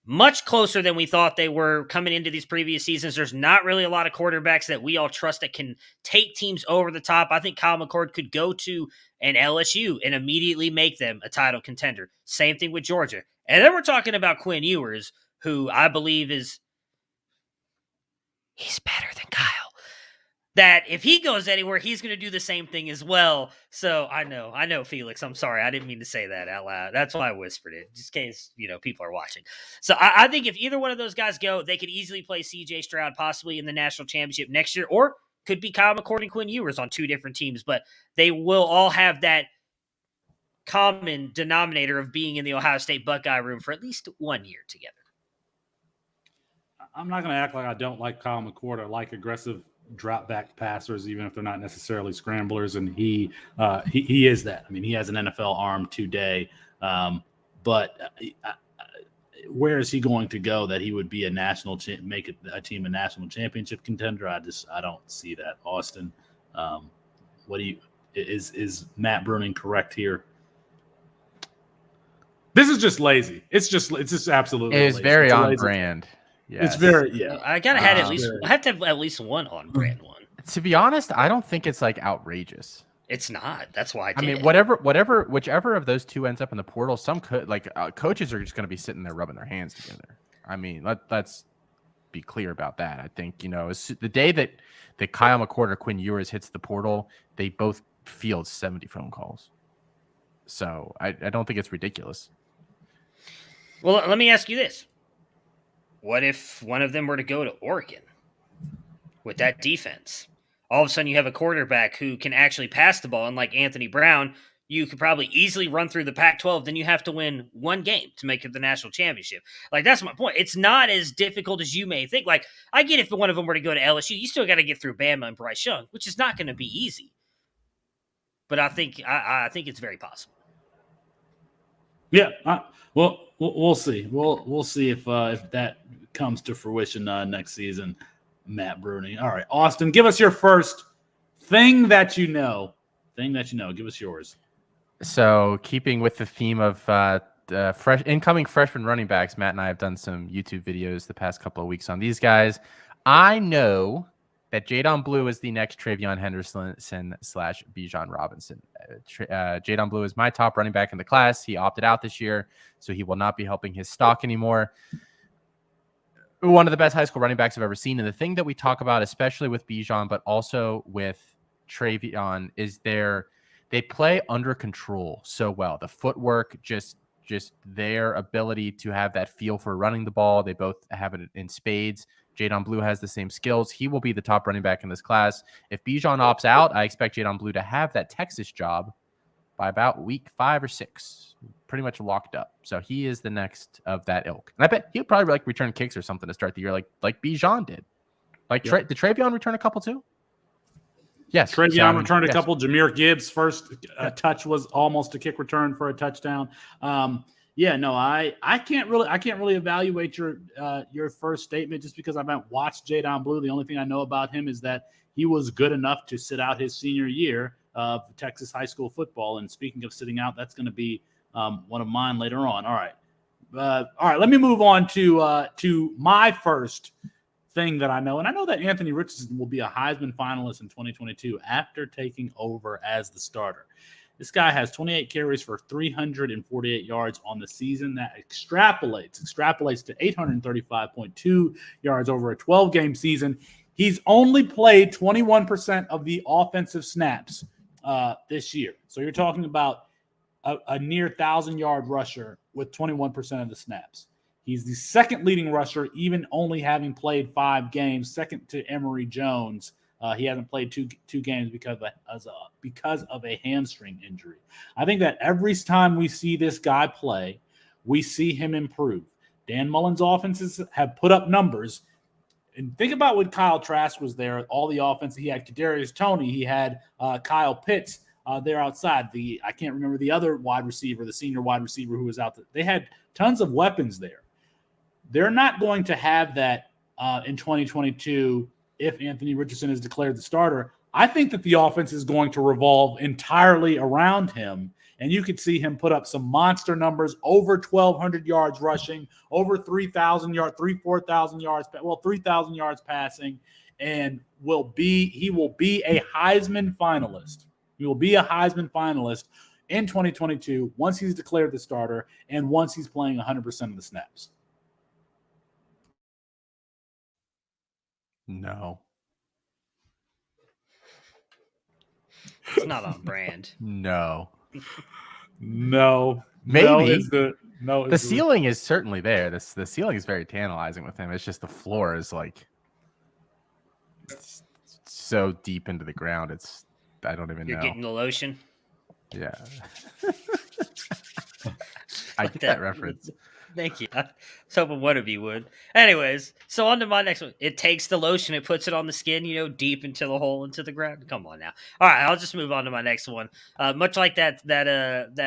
much closer than we thought they were coming into these previous seasons. There's not really a lot of quarterbacks that we all trust that can take teams over the top. I think Kyle McCord could go to an LSU and immediately make them a title contender. Same thing with Georgia. And then we're talking about Quinn Ewers, who I believe he's better than Kyle. That if he goes anywhere, he's going to do the same thing as well. So I know, Felix. I'm sorry. I didn't mean to say that out loud. That's why I whispered it, just in case, people are watching. So I think if either one of those guys go, they could easily play CJ Stroud possibly in the national championship next year, or could be Kyle McCord and Quinn Ewers on 2 different teams, but they will all have that common denominator of being in the Ohio State Buckeye room for at least 1 year together. I'm not going to act like I don't like Kyle McCord. I like aggressive drop back passers, even if they're not necessarily scramblers. And he is that. I mean, he has an NFL arm today. But where is he going to go that he would be make a team a national championship contender? I don't see that. Austin, is Matt Bruning correct here? This is just lazy. It's just absolutely. It is very on brand. Yes. It's very I gotta have I have to have at least one on brand one. To be honest, I don't think it's like outrageous. It's not. That's why I mean, whichever of those two ends up in the portal, some coaches are just going to be sitting there rubbing their hands together. I mean, let's be clear about that. I think, the day that Kyle McCord or Quinn Ewers hits the portal, they both field 70 phone calls. So I don't think it's ridiculous. Well, let me ask you this. What if one of them were to go to Oregon with that defense? All of a sudden you have a quarterback who can actually pass the ball, and like Anthony Brown, you could probably easily run through the Pac-12. Then you have to win one game to make it the national championship. Like, that's my point. It's not as difficult as you may think. Like, I get if one of them were to go to LSU, you still got to get through Bama and Bryce Young, which is not going to be easy. But I think it's very possible. Yeah. Well, we'll see. We'll see if that comes to fruition next season. Matt Bruni. All right, Austin, give us your first thing that you know. Give us yours. So, keeping with the theme of incoming freshman running backs, Matt and I have done some YouTube videos the past couple of weeks on these guys. I know that Jadon Blue is the next Travion Henderson / Bijan Robinson. Jadon Blue is my top running back in the class. He opted out this year, so he will not be helping his stock anymore. One of the best high school running backs I've ever seen. And the thing that we talk about, especially with Bijan, but also with Travion, is they play under control so well. The footwork, just their ability to have that feel for running the ball. They both have it in spades. Jadon Blue has the same skills. He will be the top running back in this class. If Bijan opts out, I expect Jadon Blue to have that Texas job by about week 5 or 6. Pretty much locked up. So he is the next of that ilk. And I bet he'll probably return kicks or something to start the year like Bijan did. Did Travion return a couple too? Yes. Travion returned a couple. Jameer Gibbs' first touch was almost a kick return for a touchdown. I can't really evaluate your first statement just because I haven't watched Jadon Blue. The only thing I know about him is that he was good enough to sit out his senior year of Texas high school football. And speaking of sitting out, that's going to be one of mine later on. All right. Let me move on to my first thing that I know. And I know that Anthony Richardson will be a Heisman finalist in 2022 after taking over as the starter. This guy has 28 carries for 348 yards on the season. That extrapolates to 835.2 yards over a 12-game season. He's only played 21% of the offensive snaps this year. So you're talking about a near 1,000-yard rusher with 21% of the snaps. He's the second leading rusher, even only having played 5 games, second to Emory Jones. He hasn't played two games because of a hamstring injury. I think that every time we see this guy play, we see him improve. Dan Mullen's offenses have put up numbers. And think about when Kyle Trask was there, all the offense. He had Kadarius Toney. He had Kyle Pitts there outside. I can't remember the other wide receiver, the senior wide receiver who was out there. They had tons of weapons there. They're not going to have that in 2022 if Anthony Richardson is declared the starter. I think that the offense is going to revolve entirely around him, and you could see him put up some monster numbers, over 1,200 yards rushing, over 3,000 yards, 4,000 yards, 3,000 yards passing, and he will be a Heisman finalist. He will be a Heisman finalist in 2022 once he's declared the starter and once he's playing 100% of the snaps. No. It's not on brand. No. Maybe. The ceiling is certainly there. The ceiling is very tantalizing with him. It's just the floor is so deep into the ground. I don't even know. You're getting the lotion? Yeah. I get that reference. Thank you. I was hoping one of you would. Anyways, so on to my next one. It takes the lotion, it puts it on the skin, deep into the hole, into the ground. Come on now. All right, I'll just move on to my next one. Much like that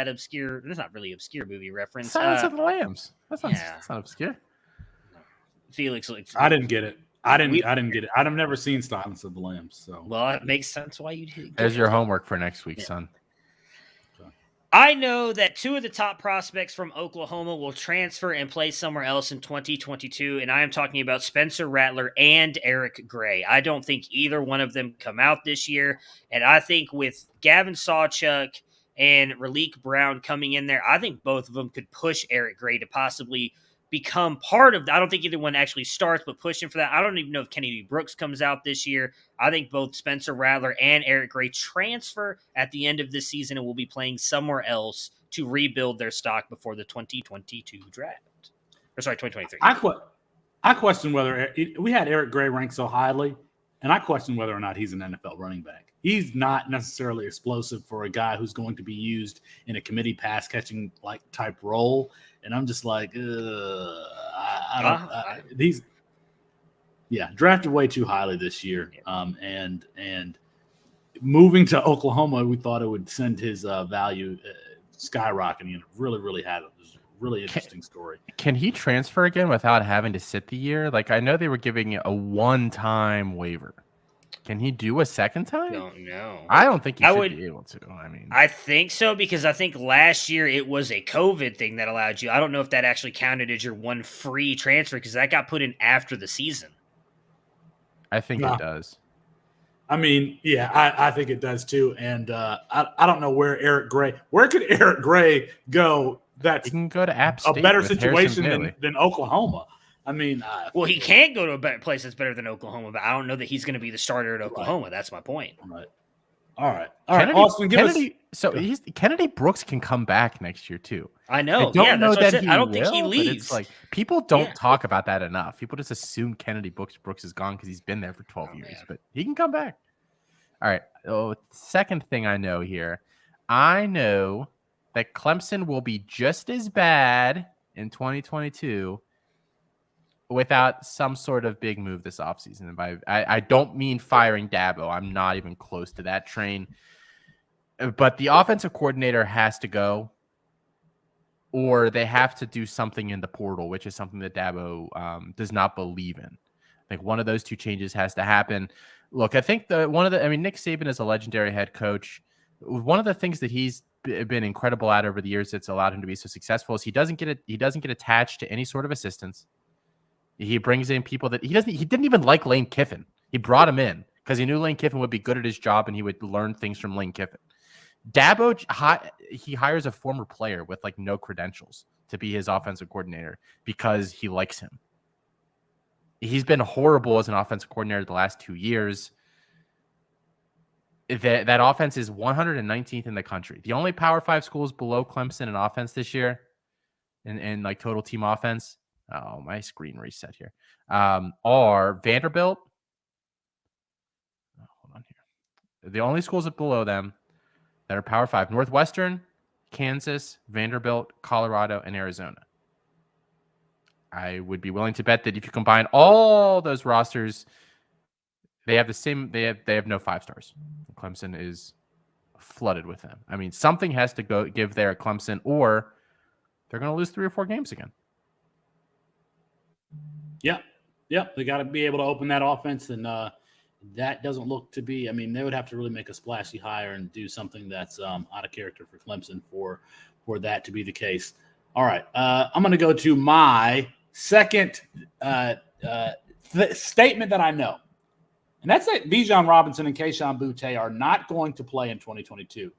obscure, it's not really obscure movie reference. Silence of the Lambs. That's not obscure. Felix, I didn't get it. I didn't get it. I've never seen Silence of the Lambs. So well, it makes sense why you did. There's your homework for next week, son. I know that two of the top prospects from Oklahoma will transfer and play somewhere else in 2022, and I am talking about Spencer Rattler and Eric Gray. I don't think either one of them come out this year, and I think with Gavin Sawchuk and Raleek Brown coming in there, I think both of them could push Eric Gray to possibly become part of I don't think either one actually starts, but pushing for that. I don't even know if Kennedy Brooks comes out this year. I think both Spencer Rattler and Eric Gray transfer at the end of this season and will be playing somewhere else to rebuild their stock before the 2022 draft. Or sorry, 2023. I question whether we had Eric Gray ranked so highly, and I question whether or not he's an NFL running back. He's not necessarily explosive for a guy who's going to be used in a committee pass catching like type role. And I'm just like, these drafted way too highly this year. And moving to Oklahoma, we thought it would send his value skyrocketing, and it really had it. It was a really interesting story. Can he transfer again without having to sit the year? Like, I know they were giving a one-time waiver. Can he do a second time? Don't know. I don't think he should be able to. I mean, I think so, because I think last year it was a COVID thing that allowed you. I don't know if that actually counted as your one free transfer, because that got put in after the season. I think it does. I mean, yeah, I think it does too. And I don't know where could Eric Gray go? He can go to App State, a better situation than Oklahoma. I mean, well, he can't go to a better place that's better than Oklahoma, but I don't know that he's going to be the starter at Oklahoma. Right. That's my point. Right. All right. Austin, Kennedy Brooks can come back next year too. I know. I don't think he leaves. It's like people don't talk about that enough. People just assume Kennedy Brooks is gone because he's been there for 12 years, but he can come back. All right. Second thing I know here, I know that Clemson will be just as bad in 2022 without some sort of big move this offseason. And I don't mean firing Dabo. I'm not even close to that train. But the offensive coordinator has to go, or they have to do something in the portal, which is something that Dabo does not believe in. I think one of those two changes has to happen. Look, I think Nick Saban is a legendary head coach. One of the things that he's been incredible at over the years that's allowed him to be so successful is he doesn't get attached to any sort of assistants. He brings in people that he didn't even like Lane Kiffin. He brought him in because he knew Lane Kiffin would be good at his job and he would learn things from Lane Kiffin. Dabo, he hires a former player with like no credentials to be his offensive coordinator because he likes him. He's been horrible as an offensive coordinator the last 2 years. That offense is 119th in the country. The only Power 5 schools below Clemson in offense this year, in like total team offense. Oh, my screen reset here. Are Vanderbilt. Hold on here. The only schools below them that are Power 5: Northwestern, Kansas, Vanderbilt, Colorado, and Arizona. I would be willing to bet that if you combine all those rosters, they have the same. They have no 5 stars. Clemson is flooded with them. I mean, something has to give there at Clemson, or they're going to lose 3 or 4 games again. Yeah, they got to be able to open that offense, and that doesn't look to be. I mean, they would have to really make a splashy hire and do something that's out of character for Clemson for that to be the case. All right, I'm going to go to my second statement that I know, and that's that Bijan Robinson and Kayshon Boutte are not going to play in 2022.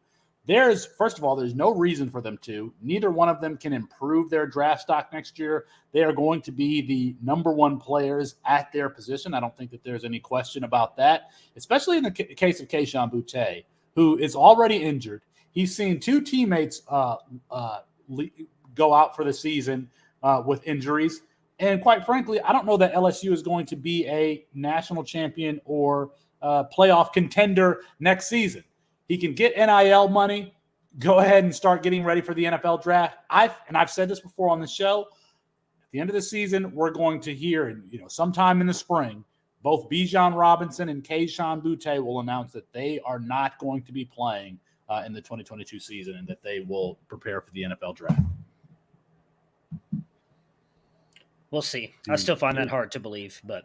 First of all, there's no reason for them to. Neither one of them can improve their draft stock next year. They are going to be the number 1 players at their position. I don't think that there's any question about that, especially in the case of Kayshon Boutte, who is already injured. He's seen 2 teammates go out for the season with injuries. And quite frankly, I don't know that LSU is going to be a national champion or playoff contender next season. He can get NIL money, go ahead and start getting ready for the NFL draft. I've said this before on the show. At the end of the season, we're going to hear, sometime in the spring, both Bijan Robinson and Kayshon Boutte will announce that they are not going to be playing in the 2022 season and that they will prepare for the NFL draft. We'll see. I still find that hard to believe, but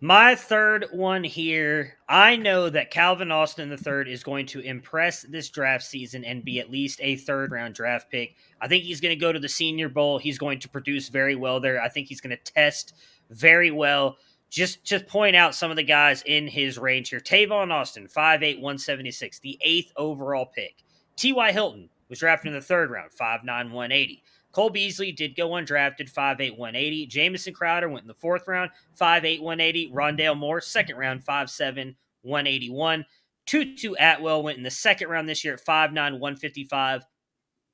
My third one here, I know that Calvin Austin III is going to impress this draft season and be at least a third-round draft pick. I think he's going to go to the Senior Bowl. He's going to produce very well there. I think he's going to test very well. Just to point out some of the guys in his range here. Tavon Austin, 5'8", 176, the 8th overall pick. T.Y. Hilton was drafted in the 3rd round, 5'9", 180. Cole Beasley did go undrafted, 5'8", 180. Jamison Crowder went in the 4th round, 5'8", 180. Rondale Moore, 2nd round, 5'7", 181. Tutu Atwell went in the 2nd round this year at 5'9", 155.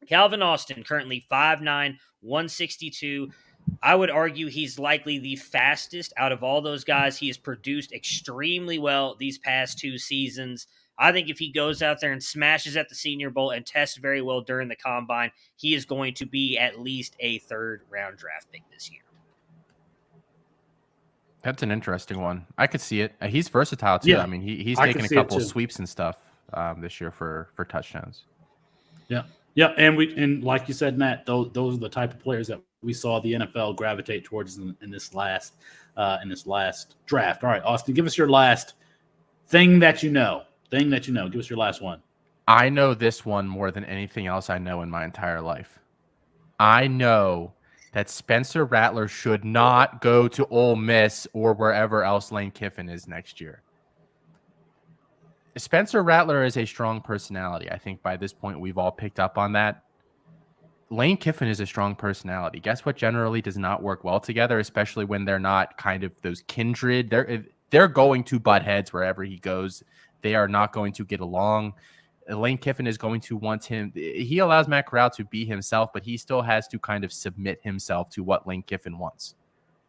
Calvin Austin, currently 5'9", 162. I would argue he's likely the fastest out of all those guys. He has produced extremely well these past 2 seasons. I think if he goes out there and smashes at the Senior Bowl and tests very well during the Combine, he is going to be at least a 3rd-round draft pick this year. That's an interesting one. I could see it. He's versatile, too. Yeah, I mean, he's taken a couple sweeps and stuff this year for touchdowns. Yeah. Yeah, and like you said, Matt, those are the type of players that we saw the NFL gravitate towards in this last draft. All right, Austin, give us your last thing that you know. Give us your last one. I know this one more than anything else I know in my entire life. I know that Spencer Rattler should not go to Ole Miss or wherever else Lane Kiffin is next year. Spencer Rattler is a strong personality. I think by this point we've all picked up on that. Lane Kiffin is a strong personality. Guess what generally does not work well together, especially when they're not kind of those kindred. They're going to butt heads wherever he goes. They are not going to get along. Lane Kiffin is going to want him. He allows Matt Corral to be himself, but he still has to kind of submit himself to what Lane Kiffin wants.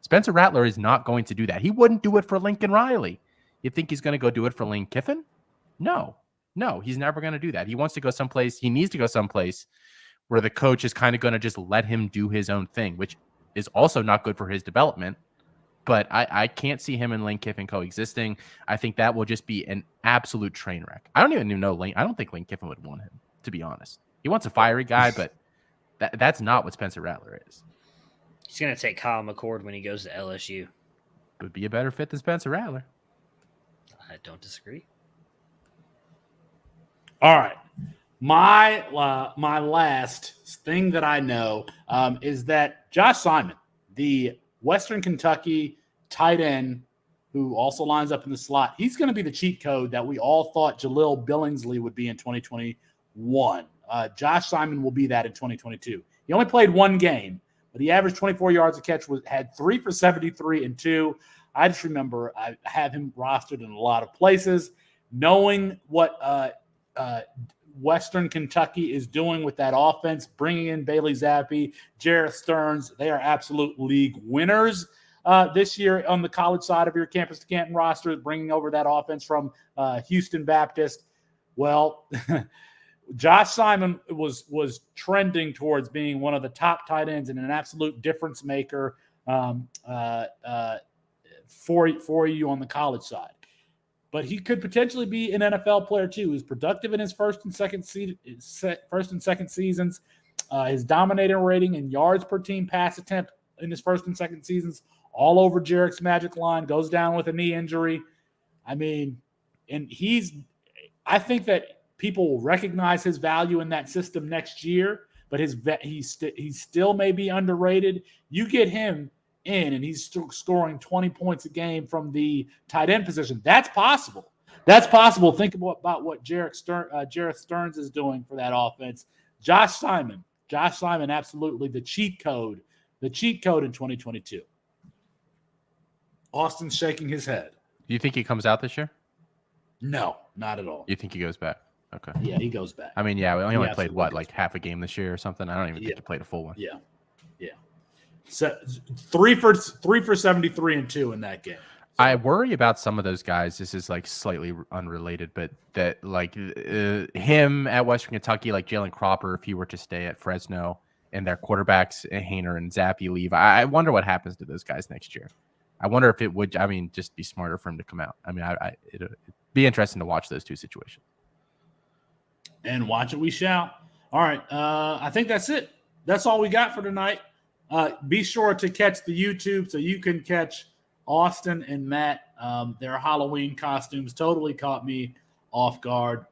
Spencer Rattler is not going to do that. He wouldn't do it for Lincoln Riley. You think he's going to go do it for Lane Kiffin? No, he's never going to do that. He wants to go someplace. He needs to go someplace where the coach is kind of going to just let him do his own thing, which is also not good for his development. But I can't see him and Lane Kiffin coexisting. I think that will just be an absolute train wreck. I don't even know Lane. I don't think Lane Kiffin would want him, to be honest. He wants a fiery guy, but that's not what Spencer Rattler is. He's going to take Kyle McCord when he goes to LSU. Would be a better fit than Spencer Rattler. I don't disagree. All right. My last thing that I know is that Josh Simon, the Western Kentucky tight end who also lines up in the slot, he's going to be the cheat code that we all thought Jaleel Billingsley would be in 2021. Josh Simon will be that in 2022. He only played 1 game, but he averaged 24 yards a catch, had 3 for 73 and 2. I just remember I have him rostered in a lot of places. Knowing what Western Kentucky is doing with that offense, bringing in Bailey Zappi, Jarrett Stearns. They are absolute league winners this year on the college side of your Campus to Canton roster, bringing over that offense from Houston Baptist. Well, Josh Simon was trending towards being one of the top tight ends and an absolute difference maker for you on the college side. But he could potentially be an NFL player too. He's productive in his first and second seasons. His dominating rating in yards per team pass attempt in his first and second seasons, all over Jarek's magic line, goes down with a knee injury. I mean, and I think that people will recognize his value in that system next year, but he still may be underrated. You get him in and he's still scoring 20 points a game from the tight end position. That's possible. Think about what Jarrett Stearns is doing for that offense. Josh Simon, absolutely the cheat code in 2022. Austin's shaking his head. Do you think he comes out this year? No, not at all. You think he goes back? Okay. Yeah, he goes back. I mean, yeah, we only played like half a game this year or something. I don't even think he played a full one. Yeah. So 3 for 73 and 2 in that game. So. I worry about some of those guys. This is like slightly unrelated, but that like him at Western Kentucky, like Jalen Cropper, if he were to stay at Fresno and their quarterbacks, Hainer and Zappi leave, I wonder what happens to those guys next year. I wonder if it would, just be smarter for him to come out. I mean, it'd be interesting to watch those two situations. And watch it, we shall. All right. I think that's it. That's all we got for tonight. Be sure to catch the YouTube so you can catch Austin and Matt, their Halloween costumes totally caught me off guard.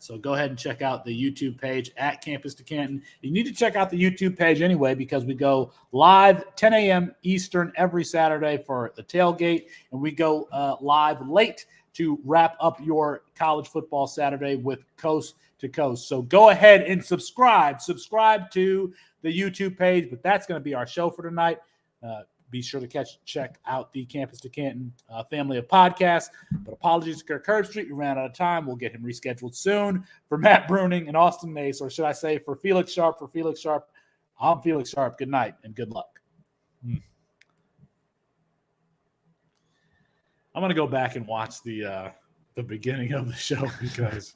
So go ahead and check out the YouTube page at Campus to Canton. You need to check out the YouTube page anyway because we go live 10 a.m. Eastern every Saturday for the tailgate, and we go live late to wrap up your college football Saturday with Coast to Coast. So go ahead and subscribe to the YouTube page, but that's going to be our show for tonight. Be sure to check out the Campus to Canton family of podcasts. But apologies to Kirk Herbstreit. We ran out of time. We'll get him rescheduled soon. For Matt Bruning and Austin Nace, or should I say for Felix Sharp, I'm Felix Sharp. Good night and good luck. I'm going to go back and watch the beginning of the show because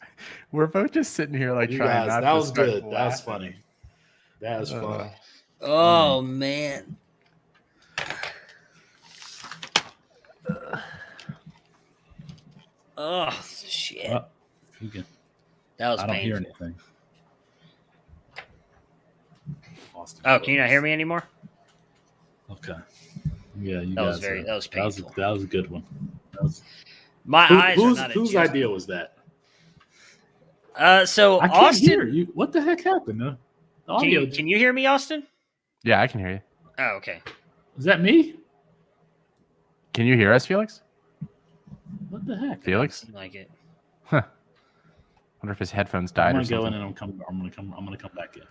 we're both just sitting here like trying not to. That was good. That was funny. That was fun. Oh, man. Oh, shit. Well, that was I don't painful. hear anything. Oh, can you not hear me anymore? Okay. Yeah, that was painful. That was a good one. My eyes are not whose idea was that? So I can't Austin, hear you. What the heck happened? Can you hear me, Austin? Yeah, I can hear you. Oh, okay. Is that me? Can you hear us, Felix? What the heck? Felix? Like it. Huh. Wonder if his headphones died. I'm or gonna go in something. and I'm gonna come back in.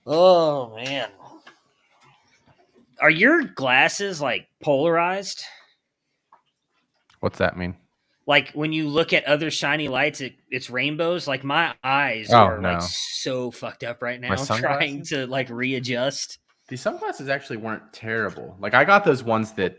Oh man. Are your glasses like polarized? What's that mean? Like when you look at other shiny lights, it's rainbows. Like my eyes are no. like so fucked up right now. My I'm trying sunglasses? to like readjust. These sunglasses actually weren't terrible. Like I got those ones that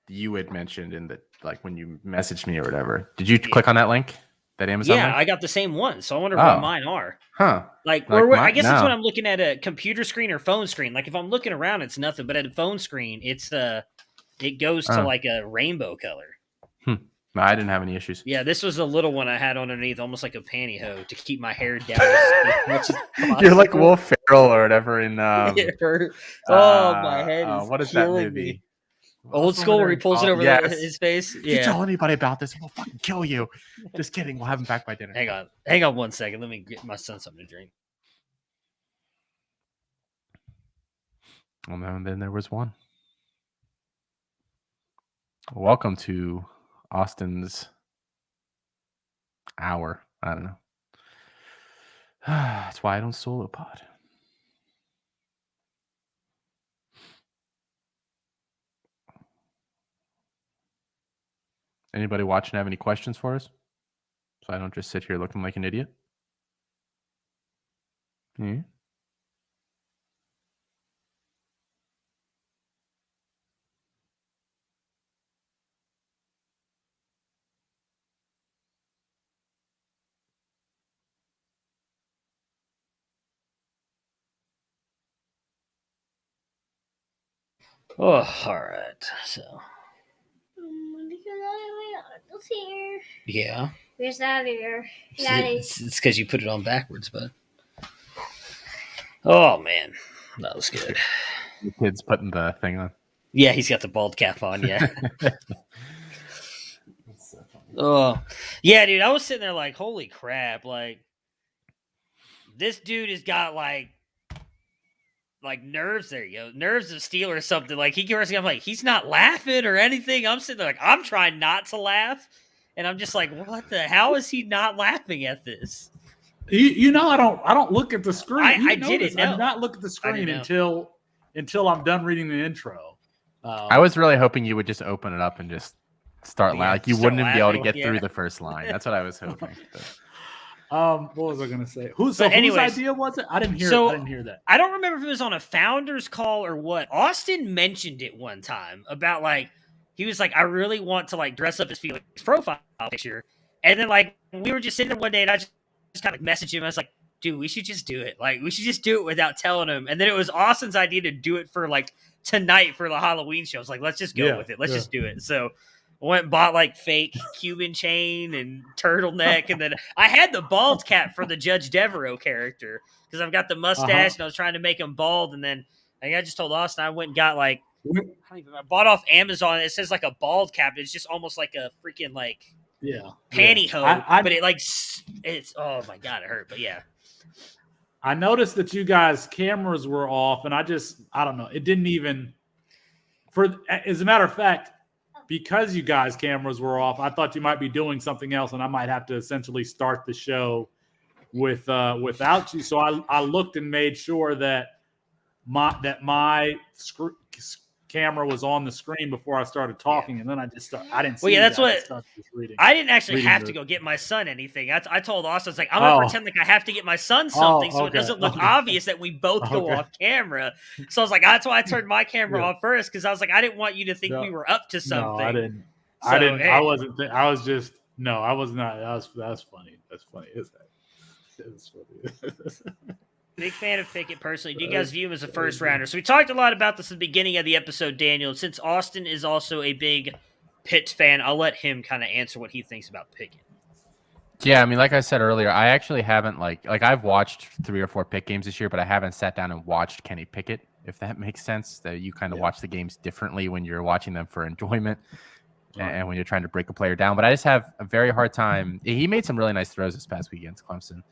you had mentioned in the like when you messaged me or whatever. Did you click on that link? That Amazon Yeah, link? I got the same one. So I wonder what mine are. Huh. Like I guess it's when I'm looking at a computer screen or phone screen. Like if I'm looking around, it's nothing. But at a phone screen, it goes to like a rainbow color. No, I didn't have any issues. Yeah, this was a little one I had underneath, almost like a pantyhose to keep my hair down as much as possible. You're like Will Ferrell or whatever in It hurt. My head is what is that killing movie? me. Old School where he pulls it over his face. If you tell anybody about this, we'll fucking kill you. Just kidding. We'll have him back by dinner. Hang on 1 second. Let me get my son something to drink. Well, and then there was one. Welcome to Austin's hour. I don't know. That's why I don't solo pod. Anybody watching have any questions for us? So I don't just sit here looking like an idiot. Yeah. Oh, all right. So. Here. Yeah. Where's that here? It's because you put it on backwards, but. Oh man, that was good. The kid's putting the thing on. Yeah, he's got the bald cap on. Yeah. Oh, yeah, dude. I was sitting there like, holy crap! Like, this dude has got like nerves. There you go, nerves of steel or something. Like I'm like, he's not laughing or anything. I'm sitting there like, I'm trying not to laugh, and I'm just like, what the? How is he not laughing at this? You know, I don't look at the screen. I didn't know. I did not look at the screen until I'm done reading the intro. I was really hoping you would just open it up and just start laughing. Like you wouldn't even be able to get through the first line. That's what I was hoping. What was I going to say? Whose idea was it? I didn't hear that. I don't remember if it was on a founder's call or what. Austin mentioned it one time about like he was like, I really want to like dress up as Felix profile picture, and then like we were just sitting there one day and I just kind of messaged him. I was like, dude, we should just do it. Like we should just do it without telling him. And then it was Austin's idea to do it for like tonight for the Halloween show. I was like, let's just go with it. Let's just do it. So went and bought like fake Cuban chain and turtleneck, and then I had the bald cap for the Judge Devereaux character because I've got the mustache and I was trying to make him bald, and then I just told Austin I went and got like I bought off Amazon. It says like a bald cap. It's just almost like a freaking like pantyhose, but it like it's oh my god, it hurt. But yeah, I noticed that you guys' cameras were off, and I don't know. It didn't even as a matter of fact. Because you guys' cameras were off, I thought you might be doing something else, and I might have to essentially start the show without you. So I looked and made sure that my camera was on the screen before I started talking, and then I didn't see. Well, yeah, that's what I didn't actually have the, to go get my son anything. I told Austin, I was like, I'm gonna pretend like I have to get my son something, so it doesn't look obvious that we both go off camera. So I was like, that's why I turned my camera off first, because I was like, I didn't want you to think we were up to something. No, I didn't. So, I didn't. I wasn't. I was just no. I was not. That's funny. That's funny. It's funny. Big fan of Pickett personally. Do you guys view him as a first rounder? So we talked a lot about this at the beginning of the episode, Daniel. Since Austin is also a big Pitt fan, I'll let him kind of answer what he thinks about Pickett. Yeah, I mean, like I said earlier, I actually haven't like I've watched 3 or 4 Pitt games this year, but I haven't sat down and watched Kenny Pickett, if that makes sense. That you kind of watch the games differently when you're watching them for enjoyment and when you're trying to break a player down. But I just have a very hard time. He made some really nice throws this past week against Clemson.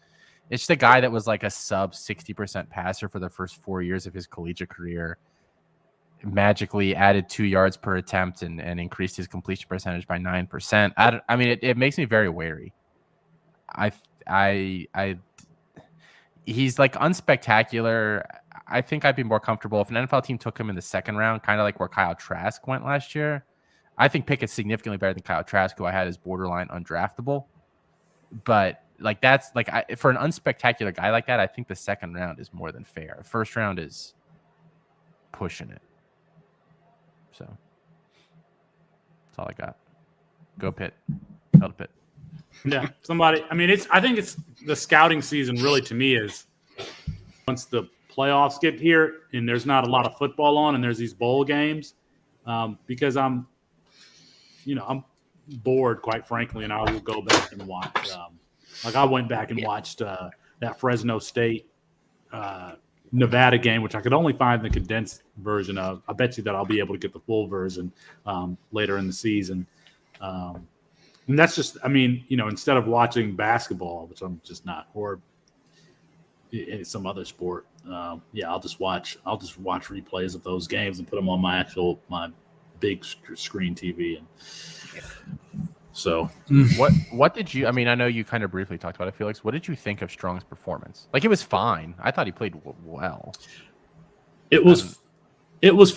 It's just a guy that was like a sub 60% passer for the first 4 years of his collegiate career. Magically added 2 yards per attempt and increased his completion percentage by 9%. I mean, it makes me very wary. He's like unspectacular. I think I'd be more comfortable if an NFL team took him in the second round, kind of like where Kyle Trask went last year. I think Pickett's significantly better than Kyle Trask, who I had as borderline undraftable. But like that's like for an unspectacular guy like that, I think the second round is more than fair. First round is pushing it. So that's all I got. Go Pitt. Hell to Pitt. Yeah, somebody. I mean, I think it's the scouting season. Really, to me, is once the playoffs get here and there's not a lot of football on, and there's these bowl games, because I'm bored, quite frankly, and I will go back and watch. Like I went back and watched that Fresno State Nevada game, which I could only find the condensed version of. I bet you that I'll be able to get the full version later in the season. And that's just, I mean, instead of watching basketball, which I'm just not, or some other sport, I'll just watch replays of those games and put them on my big screen TV. And so, what did you? I mean, I know you kind of briefly talked about it, Felix. What did you think of Strong's performance? Like, it was fine. I thought he played well. It was.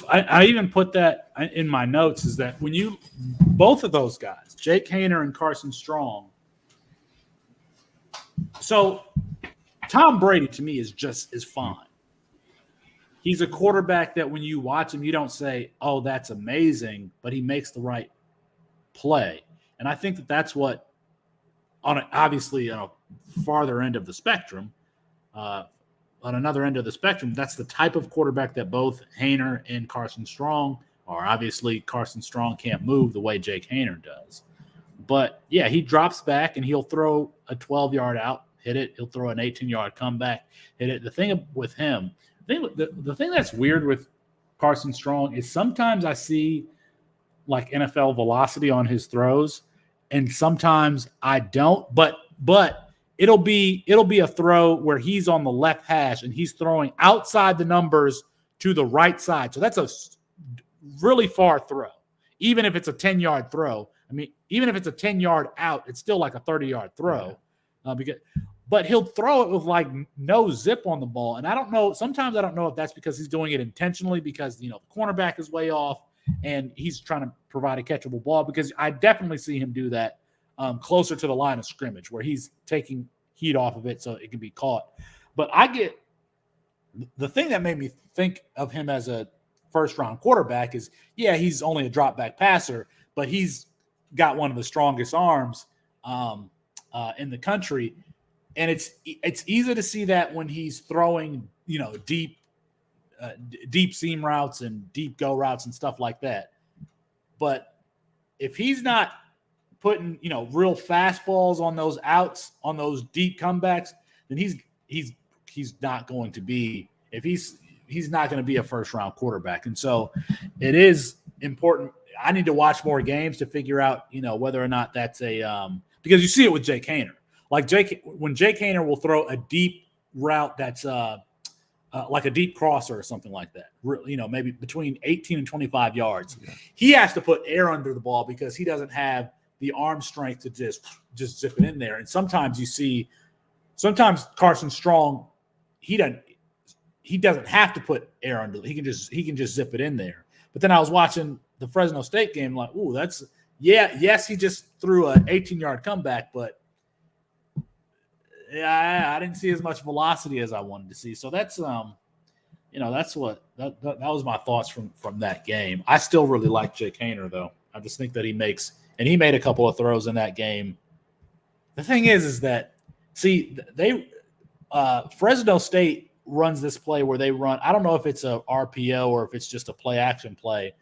I even put that in my notes. Is that when both of those guys, Jake Haener and Carson Strong. So, Tom Brady to me is fine. He's a quarterback that when you watch him, you don't say, "Oh, that's amazing," but he makes the right play. And I think that's what, obviously on a farther end of the spectrum, on another end of the spectrum, that's the type of quarterback that both Haener and Carson Strong are. Obviously, Carson Strong can't move the way Jake Haener does. But, yeah, he drops back and he'll throw a 12-yard out, hit it. He'll throw an 18-yard comeback, hit it. The thing with him, the thing that's weird with Carson Strong is sometimes I see like NFL velocity on his throws, and sometimes I don't. But it'll be a throw where he's on the left hash and he's throwing outside the numbers to the right side. So that's a really far throw, even if it's a 10-yard throw. I mean, even if it's a 10-yard out, it's still like a 30-yard throw. But he'll throw it with like no zip on the ball. And I don't know. Sometimes I don't know if that's because he's doing it intentionally because, the cornerback is way off and he's trying to provide a catchable ball, because I definitely see him do that closer to the line of scrimmage where he's taking heat off of it so it can be caught. But the thing that made me think of him as a first-round quarterback is, yeah, he's only a drop-back passer, but he's got one of the strongest arms in the country. And it's easy to see that when he's throwing, deep seam routes and deep go routes and stuff like that. But if he's not putting, real fastballs on those outs, on those deep comebacks, then he's not going to be, if he's not going to be a first round quarterback. And so it is important. I need to watch more games to figure out, whether or not that's because you see it with Jake Haener. Like when Jake Haener will throw a deep route that's like a deep crosser or something like that, maybe between 18 and 25 yards. He has to put air under the ball because he doesn't have the arm strength to just zip it in there. And sometimes Carson Strong, he doesn't have to put air under. He can just zip it in there. But then I was watching the Fresno State game, like, ooh, yes, he just threw an 18-yard comeback, but I didn't see as much velocity as I wanted to see. So that's that's what that was my thoughts from that game. I still really like Jake Haener, though. I just think that he made a couple of throws in that game. The thing is that Fresno State runs this play where they run. I don't know if it's a RPO or if it's just a play action play,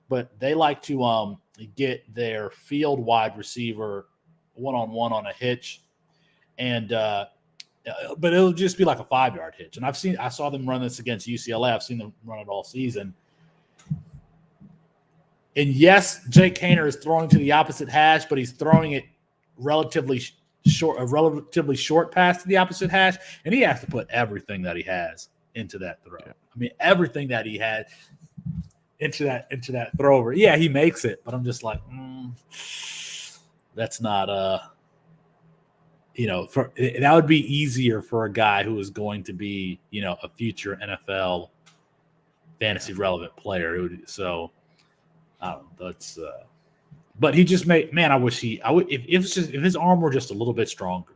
but they like to get their field wide receiver one-on-one on a hitch. And but it'll just be like a 5-yard hitch. And I saw them run this against UCLA. I've seen them run it all season. And yes, Jake Haener is throwing to the opposite hash, but he's throwing it relatively short pass to the opposite hash, and he has to put everything that he has into that throw. Yeah. I mean, everything that he had into that throw over. Yeah, he makes it, but I'm just like, that's not that would be easier for a guy who is going to be, a future NFL fantasy relevant player. So I don't know. That's but he just made, man, I wish if his arm were just a little bit stronger.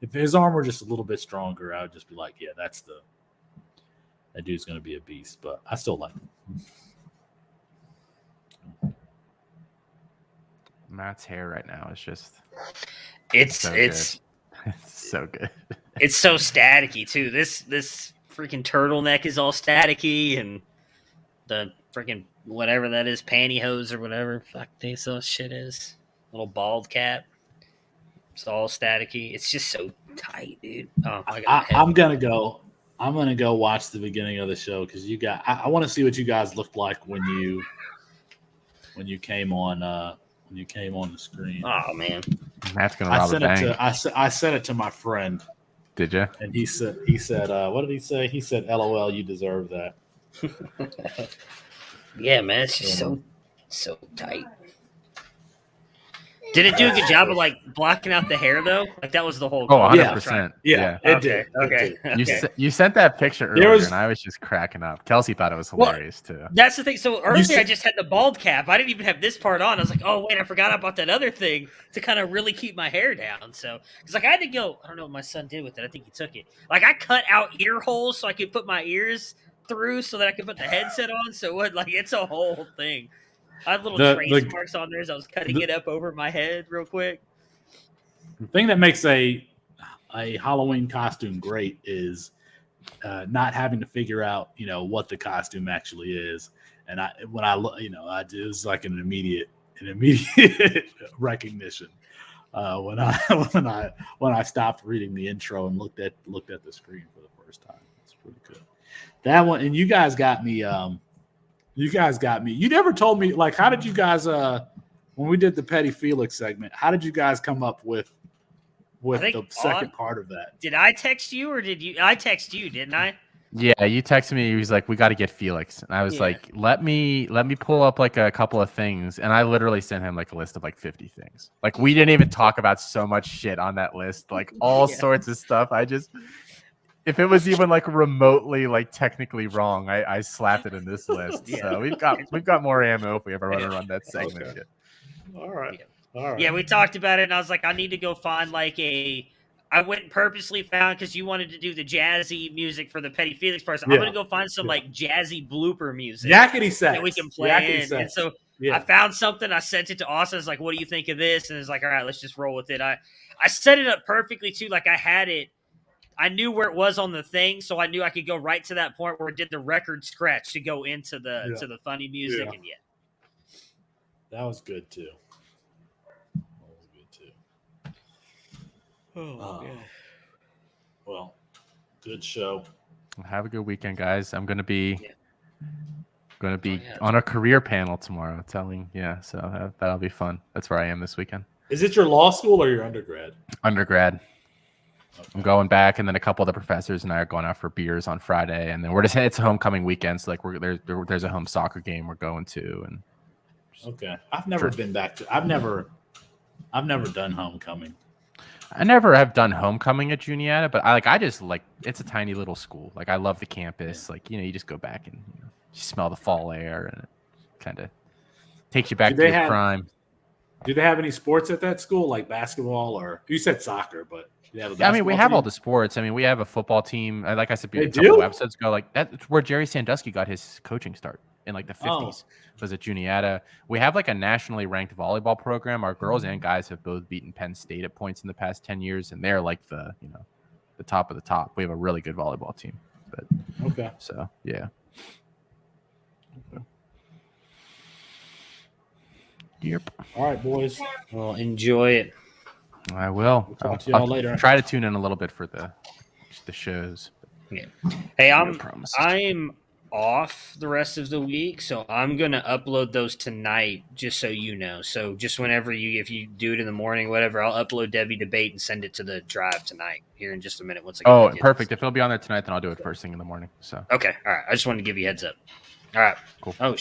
If his arm were just a little bit stronger, I would just be like, yeah, that dude's going to be a beast, but I still like him. Matt's hair right now is just it's so good. It's so staticky too. This freaking turtleneck is all staticky, and the freaking whatever that is, pantyhose or whatever fuck this shit is, little bald cap. It's all staticky. It's just so tight, dude. Oh my god! I'm gonna go watch the beginning of the show because I want to see what you guys looked like when you came on the screen. Oh man, Matt's gonna rob a bank. I sent it to my friend. Did you? And he said, what did he say? He said, "LOL, you deserve that." Yeah, man, it's just so tight. Did it do a good job of blocking out the hair though? Like that was the whole. Oh, 100%. Yeah, it did. Okay. You sent that picture earlier, and I was just cracking up. Kelsey thought it was hilarious too. That's the thing. So earlier, I just had the bald cap. I didn't even have this part on. I was like, oh wait, I forgot about that other thing to kind of really keep my hair down. So because I had to go. I don't know what my son did with it. I think he took it. I cut out ear holes so I could put my ears through so that I could put the headset on. So it's a whole thing. I had little trace marks on there as I was cutting it up over my head real quick. The thing that makes a Halloween costume great is not having to figure out, what the costume actually is. And it was like an immediate recognition when I stopped reading the intro and looked at the screen for the first time. It's pretty good. That one, and you guys got me. You never told me, how did you guys, when we did the Petty Felix segment, how did you guys come up with the second part of that? Did I text you or did you? I text you, didn't I? Yeah, you texted me. He was like, "We got to get Felix," and I was like, "Let me pull up a couple of things," and I literally sent him a list of 50 things. We didn't even talk about so much shit on that list, all sorts of stuff. If it was even remotely technically wrong, I slapped it in this list. Yeah. So we've got more ammo if we ever want to run that segment again. All right. Yeah, we talked about it, and I was like, I need to go find I went and purposely found, because you wanted to do the jazzy music for the Petty Felix person. I'm going to go find some jazzy blooper music. Yakety sax. That we can play in. And so I found something. I sent it to Austin. I was like, what do you think of this? And it's like, all right, let's just roll with it. I set it up perfectly, too. I had it. I knew where it was on the thing, so I knew I could go right to that point where it did the record scratch to go into the funny music, and that was good too. Well, good show. Have a good weekend, guys. I'm gonna be Yeah. on a career panel tomorrow. So that'll be fun. That's where I am this weekend. Is it your law school or your undergrad? Undergrad. Okay. I'm going back, and then a couple of the professors and I are going out for beers on Friday, and then it's homecoming weekend. So like there's a home soccer game we're going to, and Okay. I've never been back to. I've never done homecoming. I never have done homecoming at Juniata, but I just like it's a tiny little school. Like I love the campus. Like you just go back and you smell the fall air, and it kind of takes you back to your prime. Do they have any sports at that school, like basketball or you said soccer? But they have a basketball we have team? all the sports. I mean, we have a football team. Like I said They a couple do? of episodes ago, like that's where Jerry Sandusky got his coaching start in like the 50s. Was at Juniata. We have like a nationally ranked volleyball program. Our girls and guys have both beaten Penn State at points in the past 10 years, and they're like the top of the top. We have a really good volleyball team. But Okay. So yeah. Yep. All right, boys. Well, enjoy it. I will. We'll talk to y'all later. Try to tune in a little bit for the shows. Yeah. Hey, I'm promises. off the rest of the week, so I'm gonna upload those tonight, just so you know. So just whenever if you do it in the morning, whatever, I'll upload Devy Debate and send it to the drive tonight. Here in just a minute. Once I Oh, perfect. If it'll be on there tonight, then I'll do it first thing in the morning. So okay, all right. I just wanted to give you a heads up. All right, cool. Oh,